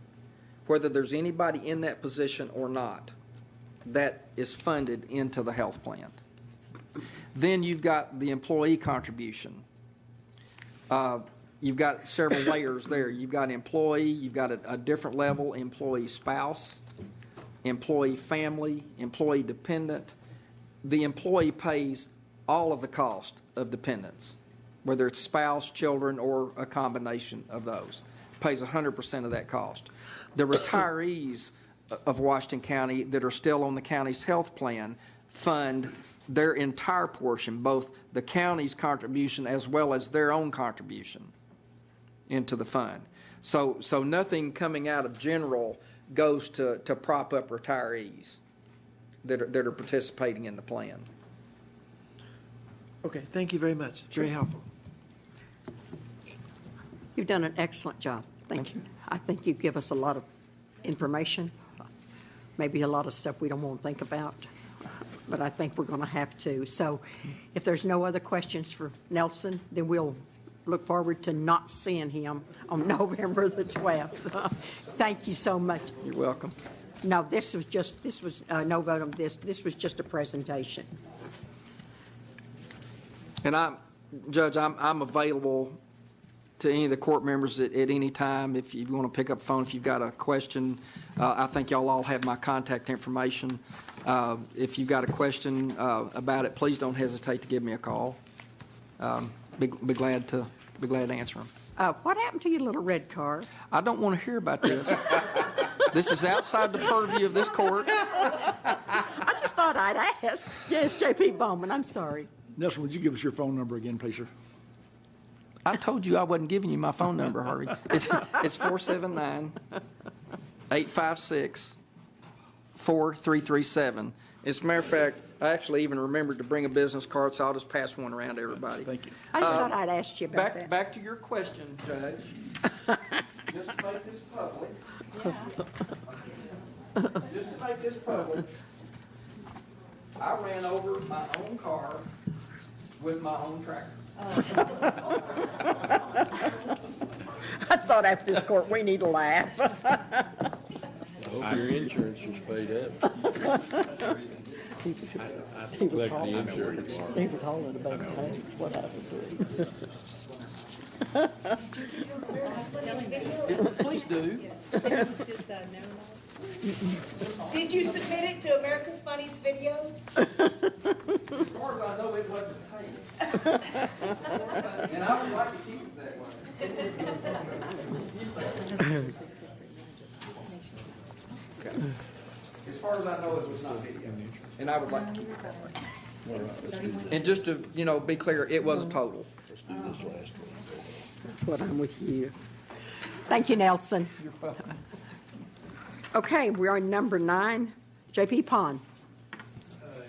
Whether there's anybody in that position or not, that is funded into the health plan. Then you've got the employee contribution. You've got several layers there. You've got employee, you've got a different level, employee spouse, employee family, employee dependent. The employee pays all of the cost of dependents, whether it's spouse, children, or a combination of those. Pays 100% of that cost. The retirees of Washington County that are still on the county's health plan fund their entire portion, both the county's contribution as well as their own contribution into the fund. So nothing coming out of general goes to prop up retirees that are participating in the plan. Okay, thank you very much. It's very helpful. You've done an excellent job. Thank you. I think you give us a lot of information, maybe a lot of stuff we don't want to think about, but I think we're going to have to. So if there's no other questions for Nelson, then we'll look forward to not seeing him on November the 12th. Thank you so much. You're welcome. No, this was no vote on this. This was just a presentation. And Judge, I'm available to any of the court members at any time. If you want to pick up the phone, if you've got a question, I think y'all all have my contact information. If you've got a question about it, please don't hesitate to give me a call. Be glad to answer them. What happened to your little red car? I don't want to hear about this. This is outside the purview of this court. I just thought I'd ask. Yes, J.P. Bowman, I'm sorry. Nelson, would you give us your phone number again, please, sir? I told you I wasn't giving you my phone number, Harvey. It's 479-856-4337. As a matter of fact, I actually even remembered to bring a business card, so I'll just pass one around to everybody. Thank you. I just thought I'd ask you about that. Back to your question, Judge. Just to make this public. Just to make this public, I ran over my own car with my own tractor. I thought after this court we need to laugh. I hope your insurance was paid up. He was Collect the insurance. He was holding about what happened to him. Please do. Did you submit it to America's Funniest Videos? As far as I know, it wasn't paid. And I would like to keep it that way. As far as I know, it was not video. And I would like to keep it that way. And just to, be clear, it was a total. Let's do this last one. That's what I'm with you. Thank you, Nelson. You're welcome. Okay, we're on number 9. J.P. Pond.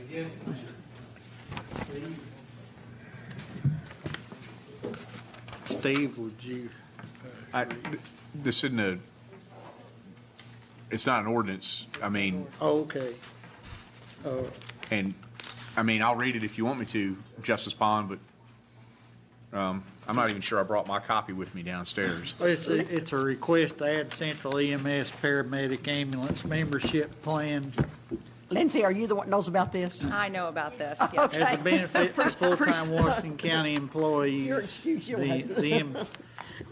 Yes, Steve, would you? This isn't it's not an ordinance. I mean. Oh, okay. And, I'll read it if you want me to, Justice Bond, but I'm not even sure I brought my copy with me downstairs. It's a request to add Central EMS Paramedic Ambulance Membership Plan Lindsay, are you the one that knows about this? I know about this, yes. Okay. as a benefit for full-time Washington County Your employees. excuse, you'll have to-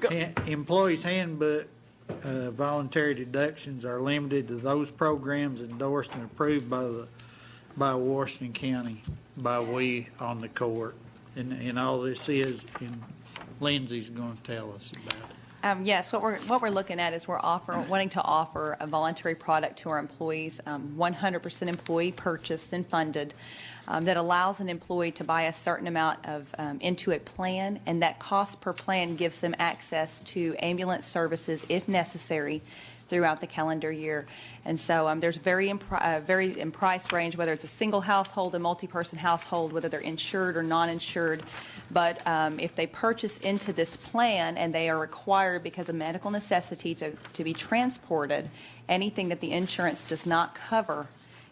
The employees' handbook voluntary deductions are limited to those programs endorsed and approved by Washington County, by we on the court. And all this is, and Lindsay's going to tell us about it. Yes, what we're looking at is we're wanting to offer a voluntary product to our employees, 100% employee purchased and funded, that allows an employee to buy a certain amount of into a plan, and that cost per plan gives them access to ambulance services if necessary throughout the calendar year. And so there's very in price range, whether it's a single household, a multi-person household, whether they're insured or non-insured. But if they purchase into this plan and they are required because of medical necessity to be transported, anything that the insurance does not cover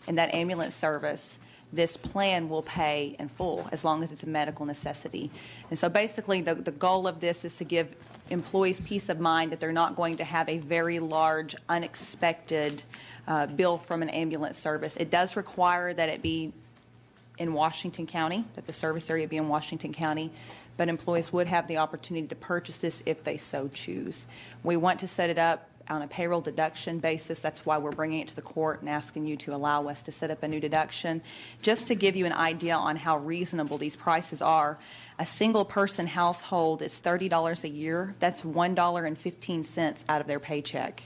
in that ambulance service, this plan will pay in full as long as it's a medical necessity. And so basically the goal of this is to give employees peace of mind that they're not going to have a very large unexpected bill from an ambulance service. It does require that it be in Washington County, that the service area be in Washington County, but employees would have the opportunity to purchase this if they so choose. We want to set it up on a payroll deduction basis. That's why we're bringing it to the court and asking you to allow us to set up a new deduction. Just to give you an idea on how reasonable these prices are, a single person household is $30 a year. That's $1.15 out of their paycheck.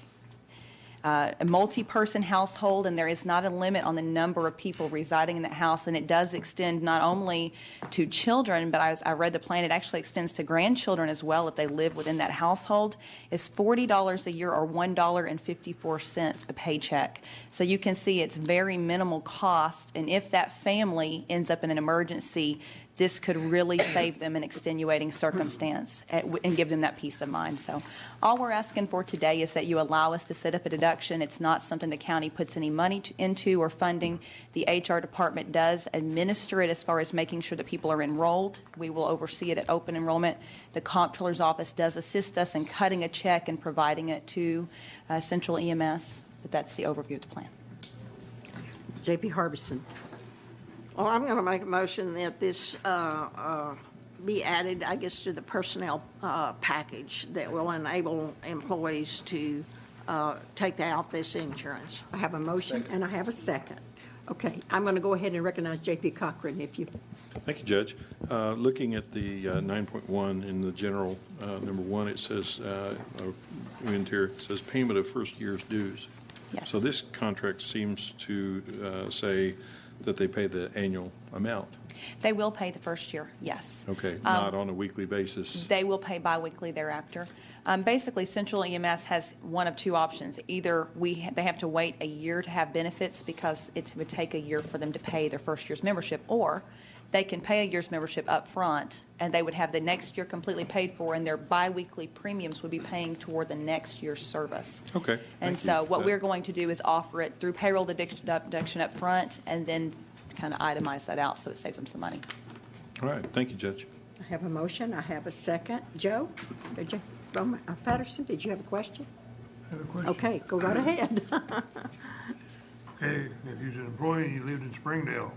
A multi-person household, and there is not a limit on the number of people residing in that house, and it does extend not only to children, but I read the plan, it actually extends to grandchildren as well if they live within that household, is $40 a year or $1.54 a paycheck. So you can see it's very minimal cost, and if that family ends up in an emergency, this could really save them an extenuating circumstance and give them that peace of mind. So all we're asking for today is that you allow us to set up a deduction. It's not something the county puts any money into or funding. The HR department does administer it as far as making sure that people are enrolled. We will oversee it at open enrollment. The comptroller's office does assist us in cutting a check and providing it to Central EMS. But that's the overview of the plan. J.P. Harbison. Well, I'm going to make a motion that this be added, I guess, to the personnel package that will enable employees to take out this insurance. I have a motion and I have a second. Okay, I'm going to go ahead and recognize J.P. Cochran if you. Thank you, Judge. Looking at the 9.1 in the general number 1, it says, it says payment of first year's dues. Yes. So this contract seems to say that they pay the annual amount. They will pay the first year, yes. Okay, not on a weekly basis. They will pay biweekly thereafter. Basically, Central EMS has one of two options. Either they have to wait a year to have benefits because it would take a year for them to pay their first year's membership, or they can pay a year's membership up front and they would have the next year completely paid for, and their biweekly premiums would be paying toward the next year's service. Okay. And so what we're going to do is offer it through payroll deduction up front and then kind of itemize that out so it saves them some money. All right. Thank you, Judge. I have a motion. I have a second. Joe? Patterson, did you have a question? I have a question. Okay, go right ahead. Okay, if you're an employee and you lived in Springdale,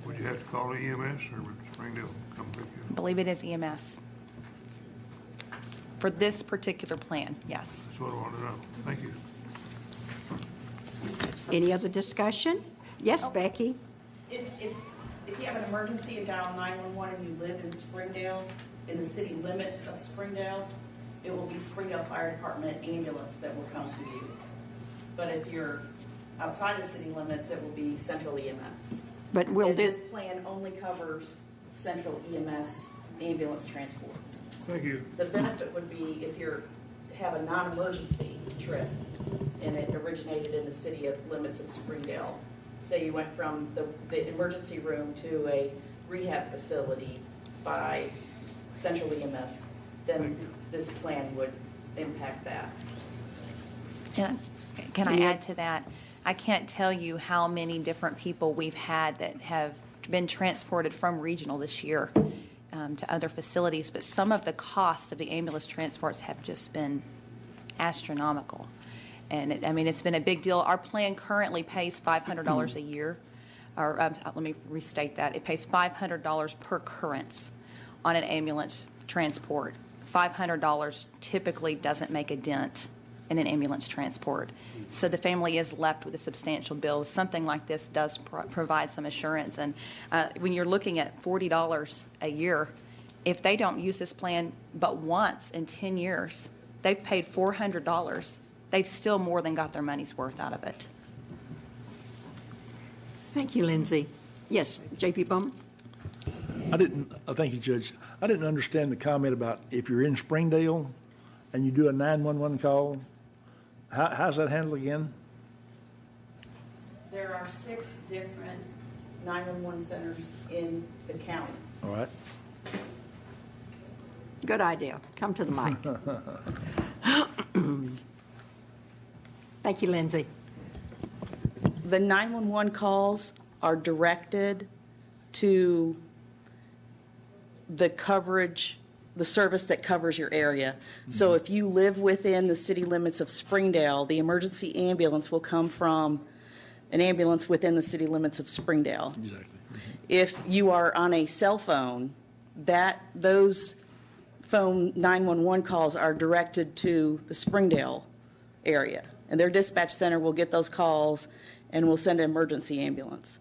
would you have to call the EMS or would Springdale come pick you I believe it is EMS. For this particular plan, yes. That's what I want to know. Thank you. Any other discussion? Yes, Becky? If you have an emergency and dial 911 and you live in Springdale, in the city limits of Springdale, it will be Springdale Fire Department ambulance that will come to you. But if you're outside of city limits, it will be Central EMS. But will this plan only covers Central EMS ambulance transports. Thank you. The benefit would be if you have a non-emergency trip and it originated in the city of limits of Springdale. Say you went from the emergency room to a rehab facility by Central EMS, then this plan would impact that. And can I add to that? I can't tell you how many different people we've had that have been transported from regional this year to other facilities, but some of the costs of the ambulance transports have just been astronomical. And it's been a big deal. Our plan currently pays $500 a year, or let me restate that. It pays $500 per occurrence on an ambulance transport. $500 typically doesn't make a dent in an ambulance transport. So the family is left with a substantial bill. Something like this does provide some assurance. And when you're looking at $40 a year, if they don't use this plan but once in 10 years, they've paid $400. They've still more than got their money's worth out of it. Thank you, Lindsay. Yes, J.P. Bowman? Thank you, Judge. I didn't understand the comment about if you're in Springdale and you do a 911 call, how's that handled again? There are 6 different 911 centers in the county. All right. Good idea. Come to the mic. Thank you, Lindsay. The 911 calls are directed to the coverage, the service that covers your area. So if you live within the city limits of Springdale, the emergency ambulance will come from an ambulance within the city limits of Springdale. Exactly. If you are on a cell phone, those phone 911 calls are directed to the Springdale area, and their dispatch center will get those calls and will send an emergency ambulance.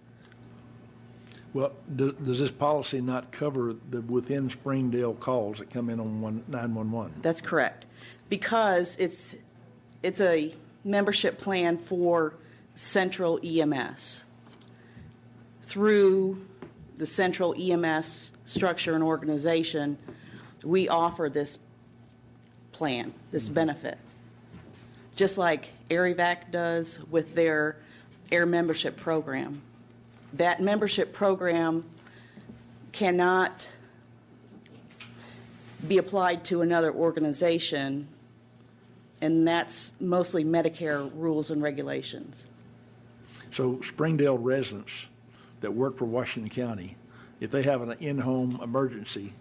Well, does this policy not cover the within Springdale calls that come in on 911? That's correct, because it's a membership plan for Central EMS. Through the Central EMS structure and organization, we offer this plan, this benefit, just like AirEvac does with their air membership program. That membership program cannot be applied to another organization, and that's mostly Medicare rules and regulations. So Springdale residents that work for Washington County, if they have an in-home emergency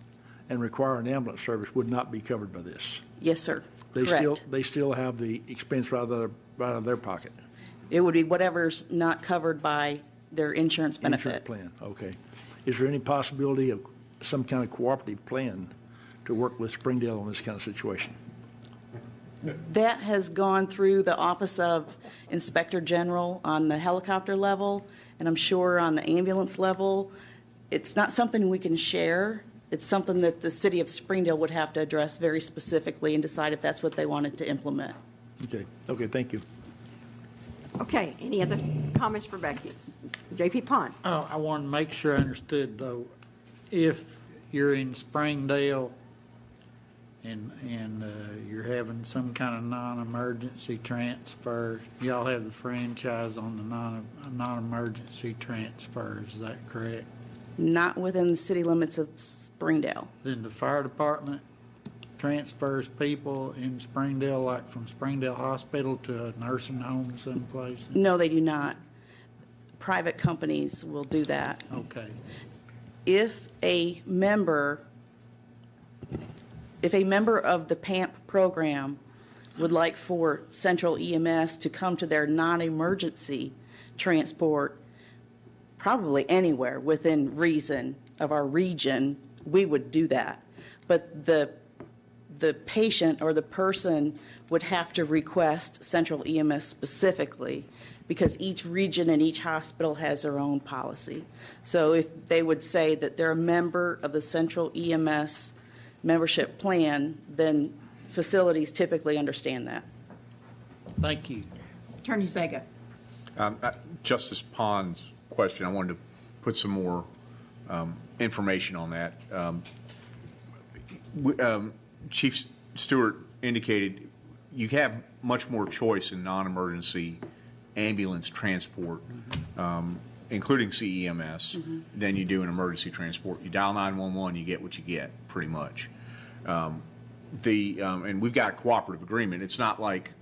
and require an ambulance service, would not be covered by this. Yes, sir. They Correct. still have the expense right out of their pocket. It would be whatever's not covered by their insurance benefit. Insurance plan, okay. Is there any possibility of some kind of cooperative plan to work with Springdale on this kind of situation? That has gone through the Office of Inspector General on the helicopter level, and I'm sure on the ambulance level. It's not something we can share. It's something that the city of Springdale would have to address very specifically and decide if that's what they wanted to implement. Okay, thank you. Okay, any other comments for Becky? J.P. Pond. Oh, I want to make sure I understood, though. If you're in Springdale and you're having some kind of non-emergency transfer, y'all have the franchise on the non-emergency transfers, is that correct? Not within the city limits of Springdale. Then the fire department transfers people in Springdale, like from Springdale Hospital to a nursing home someplace? No, they do not. Private companies will do that. Okay. If a member of the PAMP program would like for Central EMS to come to their non-emergency transport, probably anywhere within reason of our region, we would do that. But the patient or the person would have to request Central EMS specifically, because each region and each hospital has their own policy. So if they would say that they're a member of the Central EMS membership plan, then facilities typically understand that. Thank you. Attorney Zega. Justice Pond's question, I wanted to put some more information on that. Chief Stewart indicated you have much more choice in non-emergency ambulance transport, including CEMS, than you do in emergency transport. You dial 911, you get what you get, pretty much. And we've got a cooperative agreement. It's not like,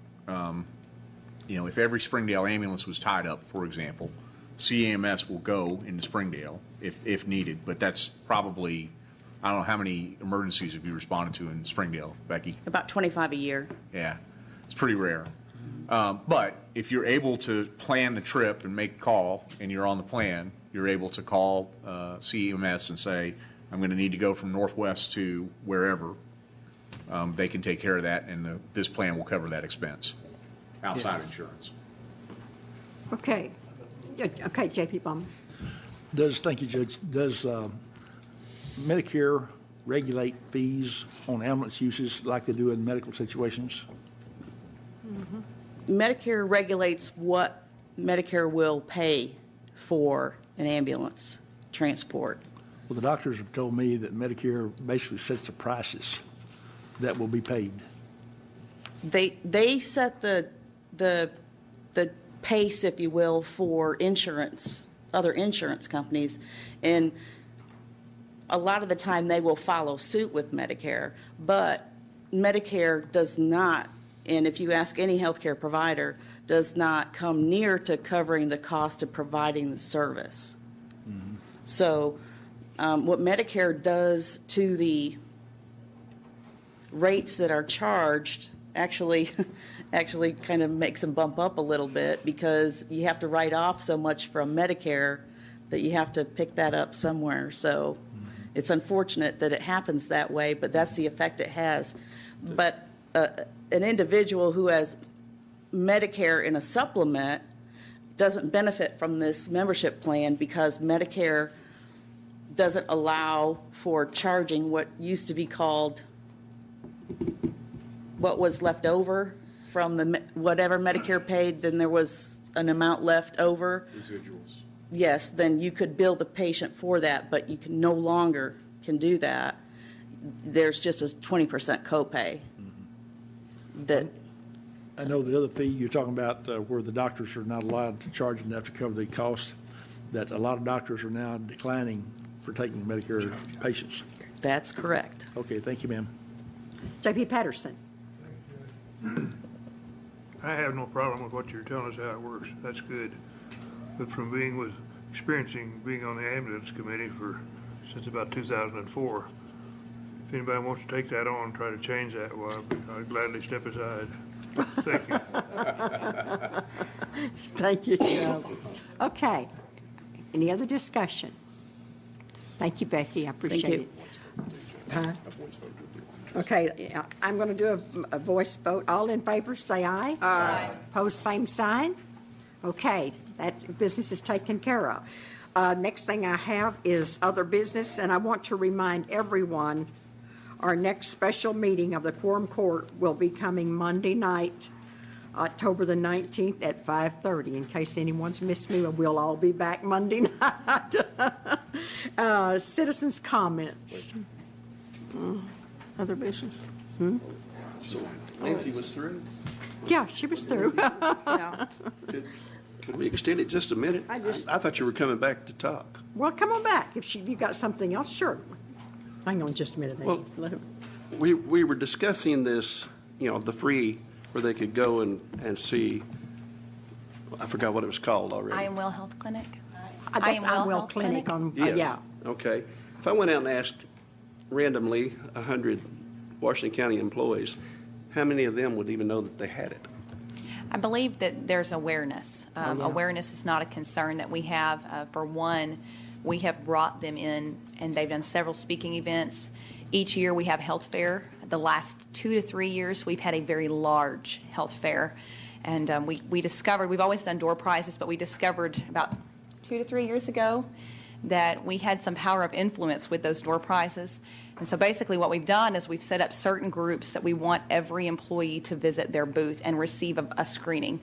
if every Springdale ambulance was tied up, for example, CEMS will go into Springdale if needed, but that's probably, I don't know, how many emergencies have you responded to in Springdale, Becky? About 25 a year. Yeah, it's pretty rare. But if you're able to plan the trip and make a call and you're on the plan, you're able to call CEMS and say, I'm going to need to go from Northwest to wherever. They can take care of that, and this plan will cover that expense outside insurance. Okay. Okay, J.P. Bowman. Thank you, Judge. Does Medicare regulate fees on ambulance uses like they do in medical situations? Medicare regulates what Medicare will pay for an ambulance transport. Well, the doctors have told me that Medicare basically sets the prices that will be paid. They set the pace, if you will, for insurance, other insurance companies, and a lot of the time they will follow suit with Medicare, but Medicare does not, and if you ask any healthcare provider, does not come near to covering the cost of providing the service. So what Medicare does to the rates that are charged actually kind of makes them bump up a little bit, because you have to write off so much from Medicare that you have to pick that up somewhere. So it's unfortunate that it happens that way, but that's the effect it has. But an individual who has Medicare in a supplement doesn't benefit from this membership plan, because Medicare doesn't allow for charging what used to be called what was left over from the whatever Medicare paid. Then there was an amount left over. Residuals. Yes, then you could bill the patient for that, but you can no longer can do that. There's just a 20% copay. That I know the other fee you're talking about, where the doctors are not allowed to charge enough to cover the cost, that a lot of doctors are now declining for taking Medicare patients. That's correct. Okay, thank you, ma'am. J.P. Patterson. I have no problem with what you're telling us how it works. That's good. But from being on the ambulance committee since about 2004, if anybody wants to take that on and try to change that, well, I'd gladly step aside. Thank you. Thank you, Joe. Okay. Any other discussion? Thank you, Becky. I appreciate it. Okay, I'm going to do a voice vote. All in favor, say aye. Aye. Opposed, same sign. Okay, that business is taken care of. Next thing I have is other business, and I want to remind everyone our next special meeting of the Quorum Court will be coming Monday night, October the 19th at 5:30. In case anyone's missed me, we'll all be back Monday night. Citizens' comments. Other business? So Nancy was through? Yeah, she was through. Yeah. Could we extend it just a minute? I thought you were coming back to talk. Well, come on back. If you got something else, sure. Hang on just a minute. Well, we were discussing this, the free, where they could go and see, I forgot what it was called already. I Am Well Health Clinic. I Am Well Clinic on, Yes. yeah. Okay. If I went out and asked randomly 100 Washington County employees, how many of them would even know that they had it? I believe that there's awareness. Awareness is not a concern that we have. For one, we have brought them in, and they've done several speaking events. Each year we have health fair. The last 2 to 3 years we've had a very large health fair. And we discovered, we've always done door prizes, but we discovered about 2 to 3 years ago that we had some power of influence with those door prizes. And so basically what we've done is we've set up certain groups that we want every employee to visit their booth and receive a screening.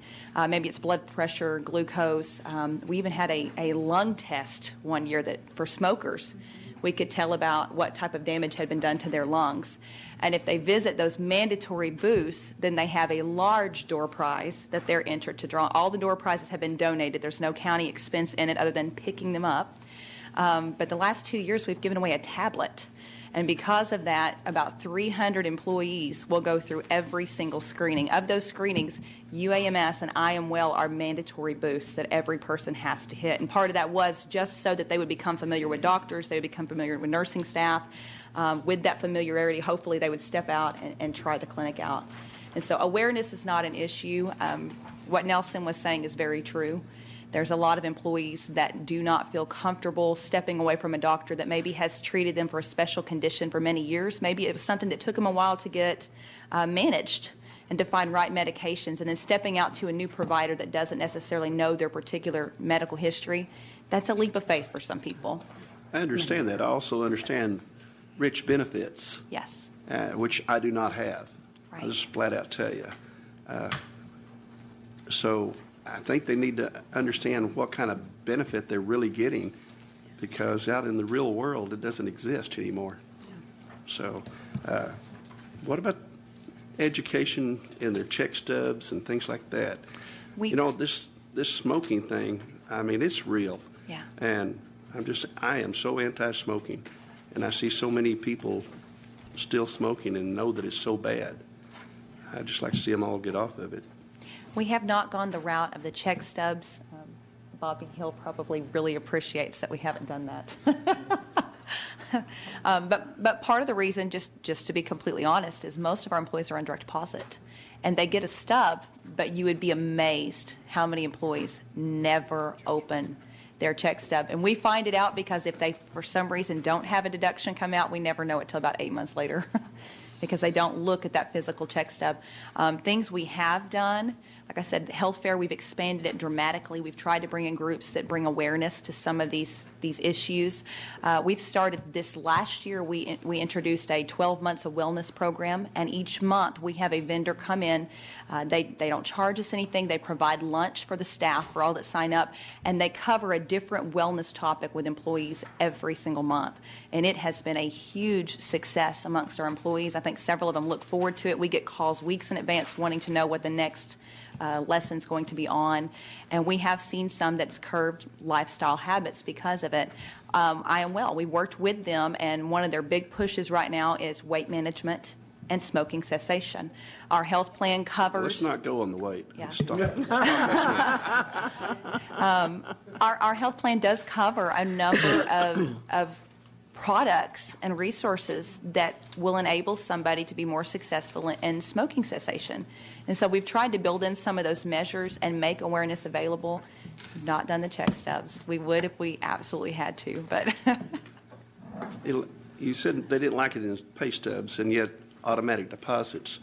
Maybe it's blood pressure, glucose. We even had a lung test one year that for smokers. We could tell about what type of damage had been done to their lungs. And if they visit those mandatory booths, then they have a large door prize that they're entered to draw. All the door prizes have been donated. There's no county expense in it other than picking them up. But the last 2 years, we've given away a tablet. And because of that, about 300 employees will go through every single screening. Of those screenings, UAMS and I Am Well are mandatory booths that every person has to hit. And part of that was just so that they would become familiar with doctors, they would become familiar with nursing staff. With that familiarity, hopefully they would step out and try the clinic out. And so awareness is not an issue. What Nelson was saying is very true. There's a lot of employees that do not feel comfortable stepping away from a doctor that maybe has treated them for a special condition for many years. Maybe it was something that took them a while to get managed and to find right medications, and then stepping out to a new provider that doesn't necessarily know their particular medical history. That's a leap of faith for some people. I understand that. I also understand rich benefits. Yes. Which I do not have. Right. I'll just flat out tell you. So I think they need to understand what kind of benefit they're really getting, because out in the real world, it doesn't exist anymore. So what about education in their check stubs and things like that? This smoking thing, I mean, it's real. Yeah. And I am so anti-smoking, and I see so many people still smoking and know that it's so bad. I'd just like to see them all get off of it. We have not gone the route of the check stubs. Bobby Hill probably really appreciates that we haven't done that. But part of the reason, just to be completely honest, is most of our employees are on direct deposit. And they get a stub, but you would be amazed how many employees never open their check stub. And we find it out because if they, for some reason, don't have a deduction come out, we never know it till about 8 months later because they don't look at that physical check stub. Things we have done, like I said, health fair, we've expanded it dramatically. We've tried to bring in groups that bring awareness to some of these issues. We've started this last year. We introduced a 12 months of wellness program, and each month we have a vendor come in. They don't charge us anything. They provide lunch for the staff, for all that sign up, and they cover a different wellness topic with employees every single month. And it has been a huge success amongst our employees. I think several of them look forward to it. We get calls weeks in advance wanting to know what the next lesson's going to be on, and we have seen some that's curbed lifestyle habits because of it. I Am Well, we worked with them, and one of their big pushes right now is weight management and smoking cessation. Our health plan covers... Let's not go on the weight. Yeah. Stop. Our health plan does cover a number of products and resources that will enable somebody to be more successful in smoking cessation. And so we've tried to build in some of those measures and make awareness available. Not done the check stubs. We would if we absolutely had to, but... You said they didn't like it in pay stubs and yet automatic deposits.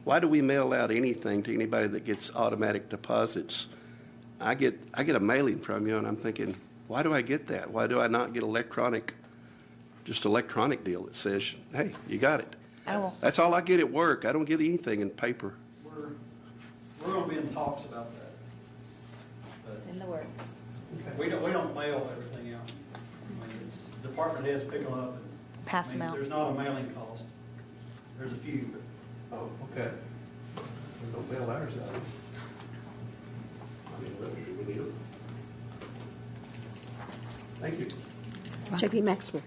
Why do we mail out anything to anybody that gets automatic deposits? I get a mailing from you and I'm thinking, why do I get that? Why do I not get electronic deal that says, hey, you got it? That's all I get at work. I don't get anything in paper. We're going to be in talks about that. It's in the works. We don't mail everything out. I mean, it's department heads pick them up. Pass them out. There's not a mailing cost. There's a few. Oh, okay. We don't mail ours out. I mean, do we need it? Thank you. J.P. Maxwell.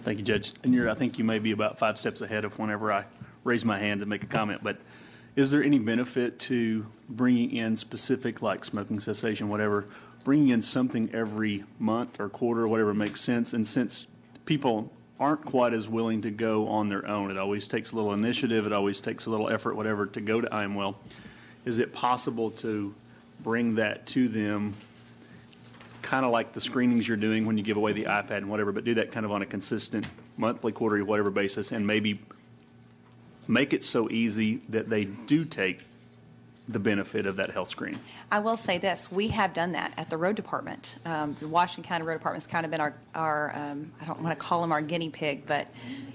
Thank you, Judge. And I think you may be about 5 steps ahead of whenever I raise my hand to make a comment, but is there any benefit to bringing in specific, like smoking cessation, whatever, bringing in something every month or quarter or whatever makes sense? And since people aren't quite as willing to go on their own, it always takes a little initiative, it always takes a little effort, whatever, to go to I Am Well. Is it possible to bring that to them, kind of like the screenings you're doing when you give away the iPad and whatever, but do that kind of on a consistent monthly, quarterly, whatever basis, and maybe make it so easy that they do take the benefit of that health screening? I will say this. We have done that at the road department. The Washington County Road Department has kind of been our I don't want to call them our guinea pig, but,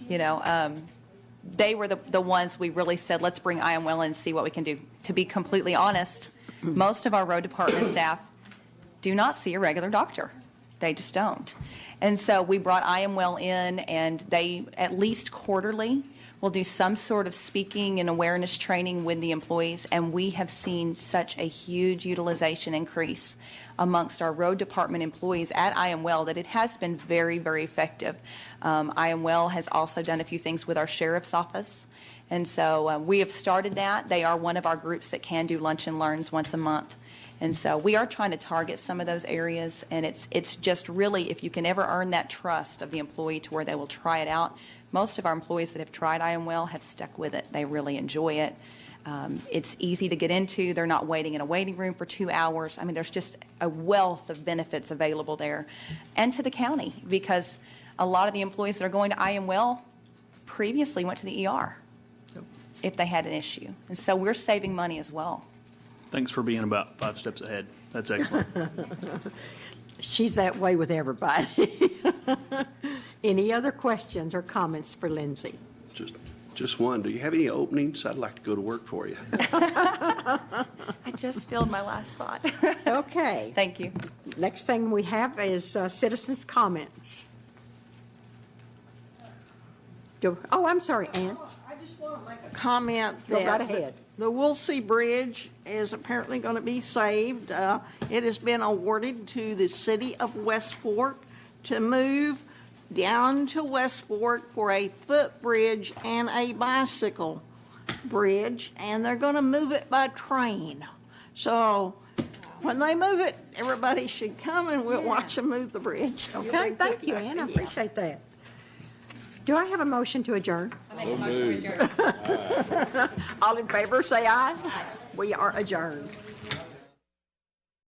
they were the ones we really said, let's bring I Am Well in and see what we can do. To be completely honest, most of our road department staff do not see a regular doctor. They just don't. And so we brought I Am Well in, and they, at least quarterly, will do some sort of speaking and awareness training with the employees, and we have seen such a huge utilization increase amongst our road department employees at I Am Well that it has been very, very effective. I Am Well has also done a few things with our sheriff's office, and so we have started that. They are one of our groups that can do lunch and learns once a month. And so we are trying to target some of those areas, and it's just really, if you can ever earn that trust of the employee to where they will try it out. Most of our employees that have tried I Am Well have stuck with it. They really enjoy it. It's easy to get into. They're not waiting in a waiting room for 2 hours. I mean, there's just a wealth of benefits available there. And to the county, because a lot of the employees that are going to I Am Well previously went to the ER if they had an issue. And so we're saving money as well. Thanks for being about 5 steps ahead. That's excellent. She's that way with everybody. Any other questions or comments for Lindsay? Just one. Do you have any openings? I'd like to go to work for you. I just filled my last spot. Okay. Thank you. Next thing we have is citizens' comments. I'm sorry, Ann. I just want to make a comment Go right that ahead. the Woolsey Bridge is apparently going to be saved. It has been awarded to the city of West Fork to move down to West Fork for a footbridge and a bicycle bridge, and they're going to move it by train. So when they move it, everybody should come and we'll watch them move the bridge. Okay, thank you, Ann, I appreciate that. Do I have a motion to adjourn? I make a motion to adjourn. All in favor, say aye. Aye. We are adjourned.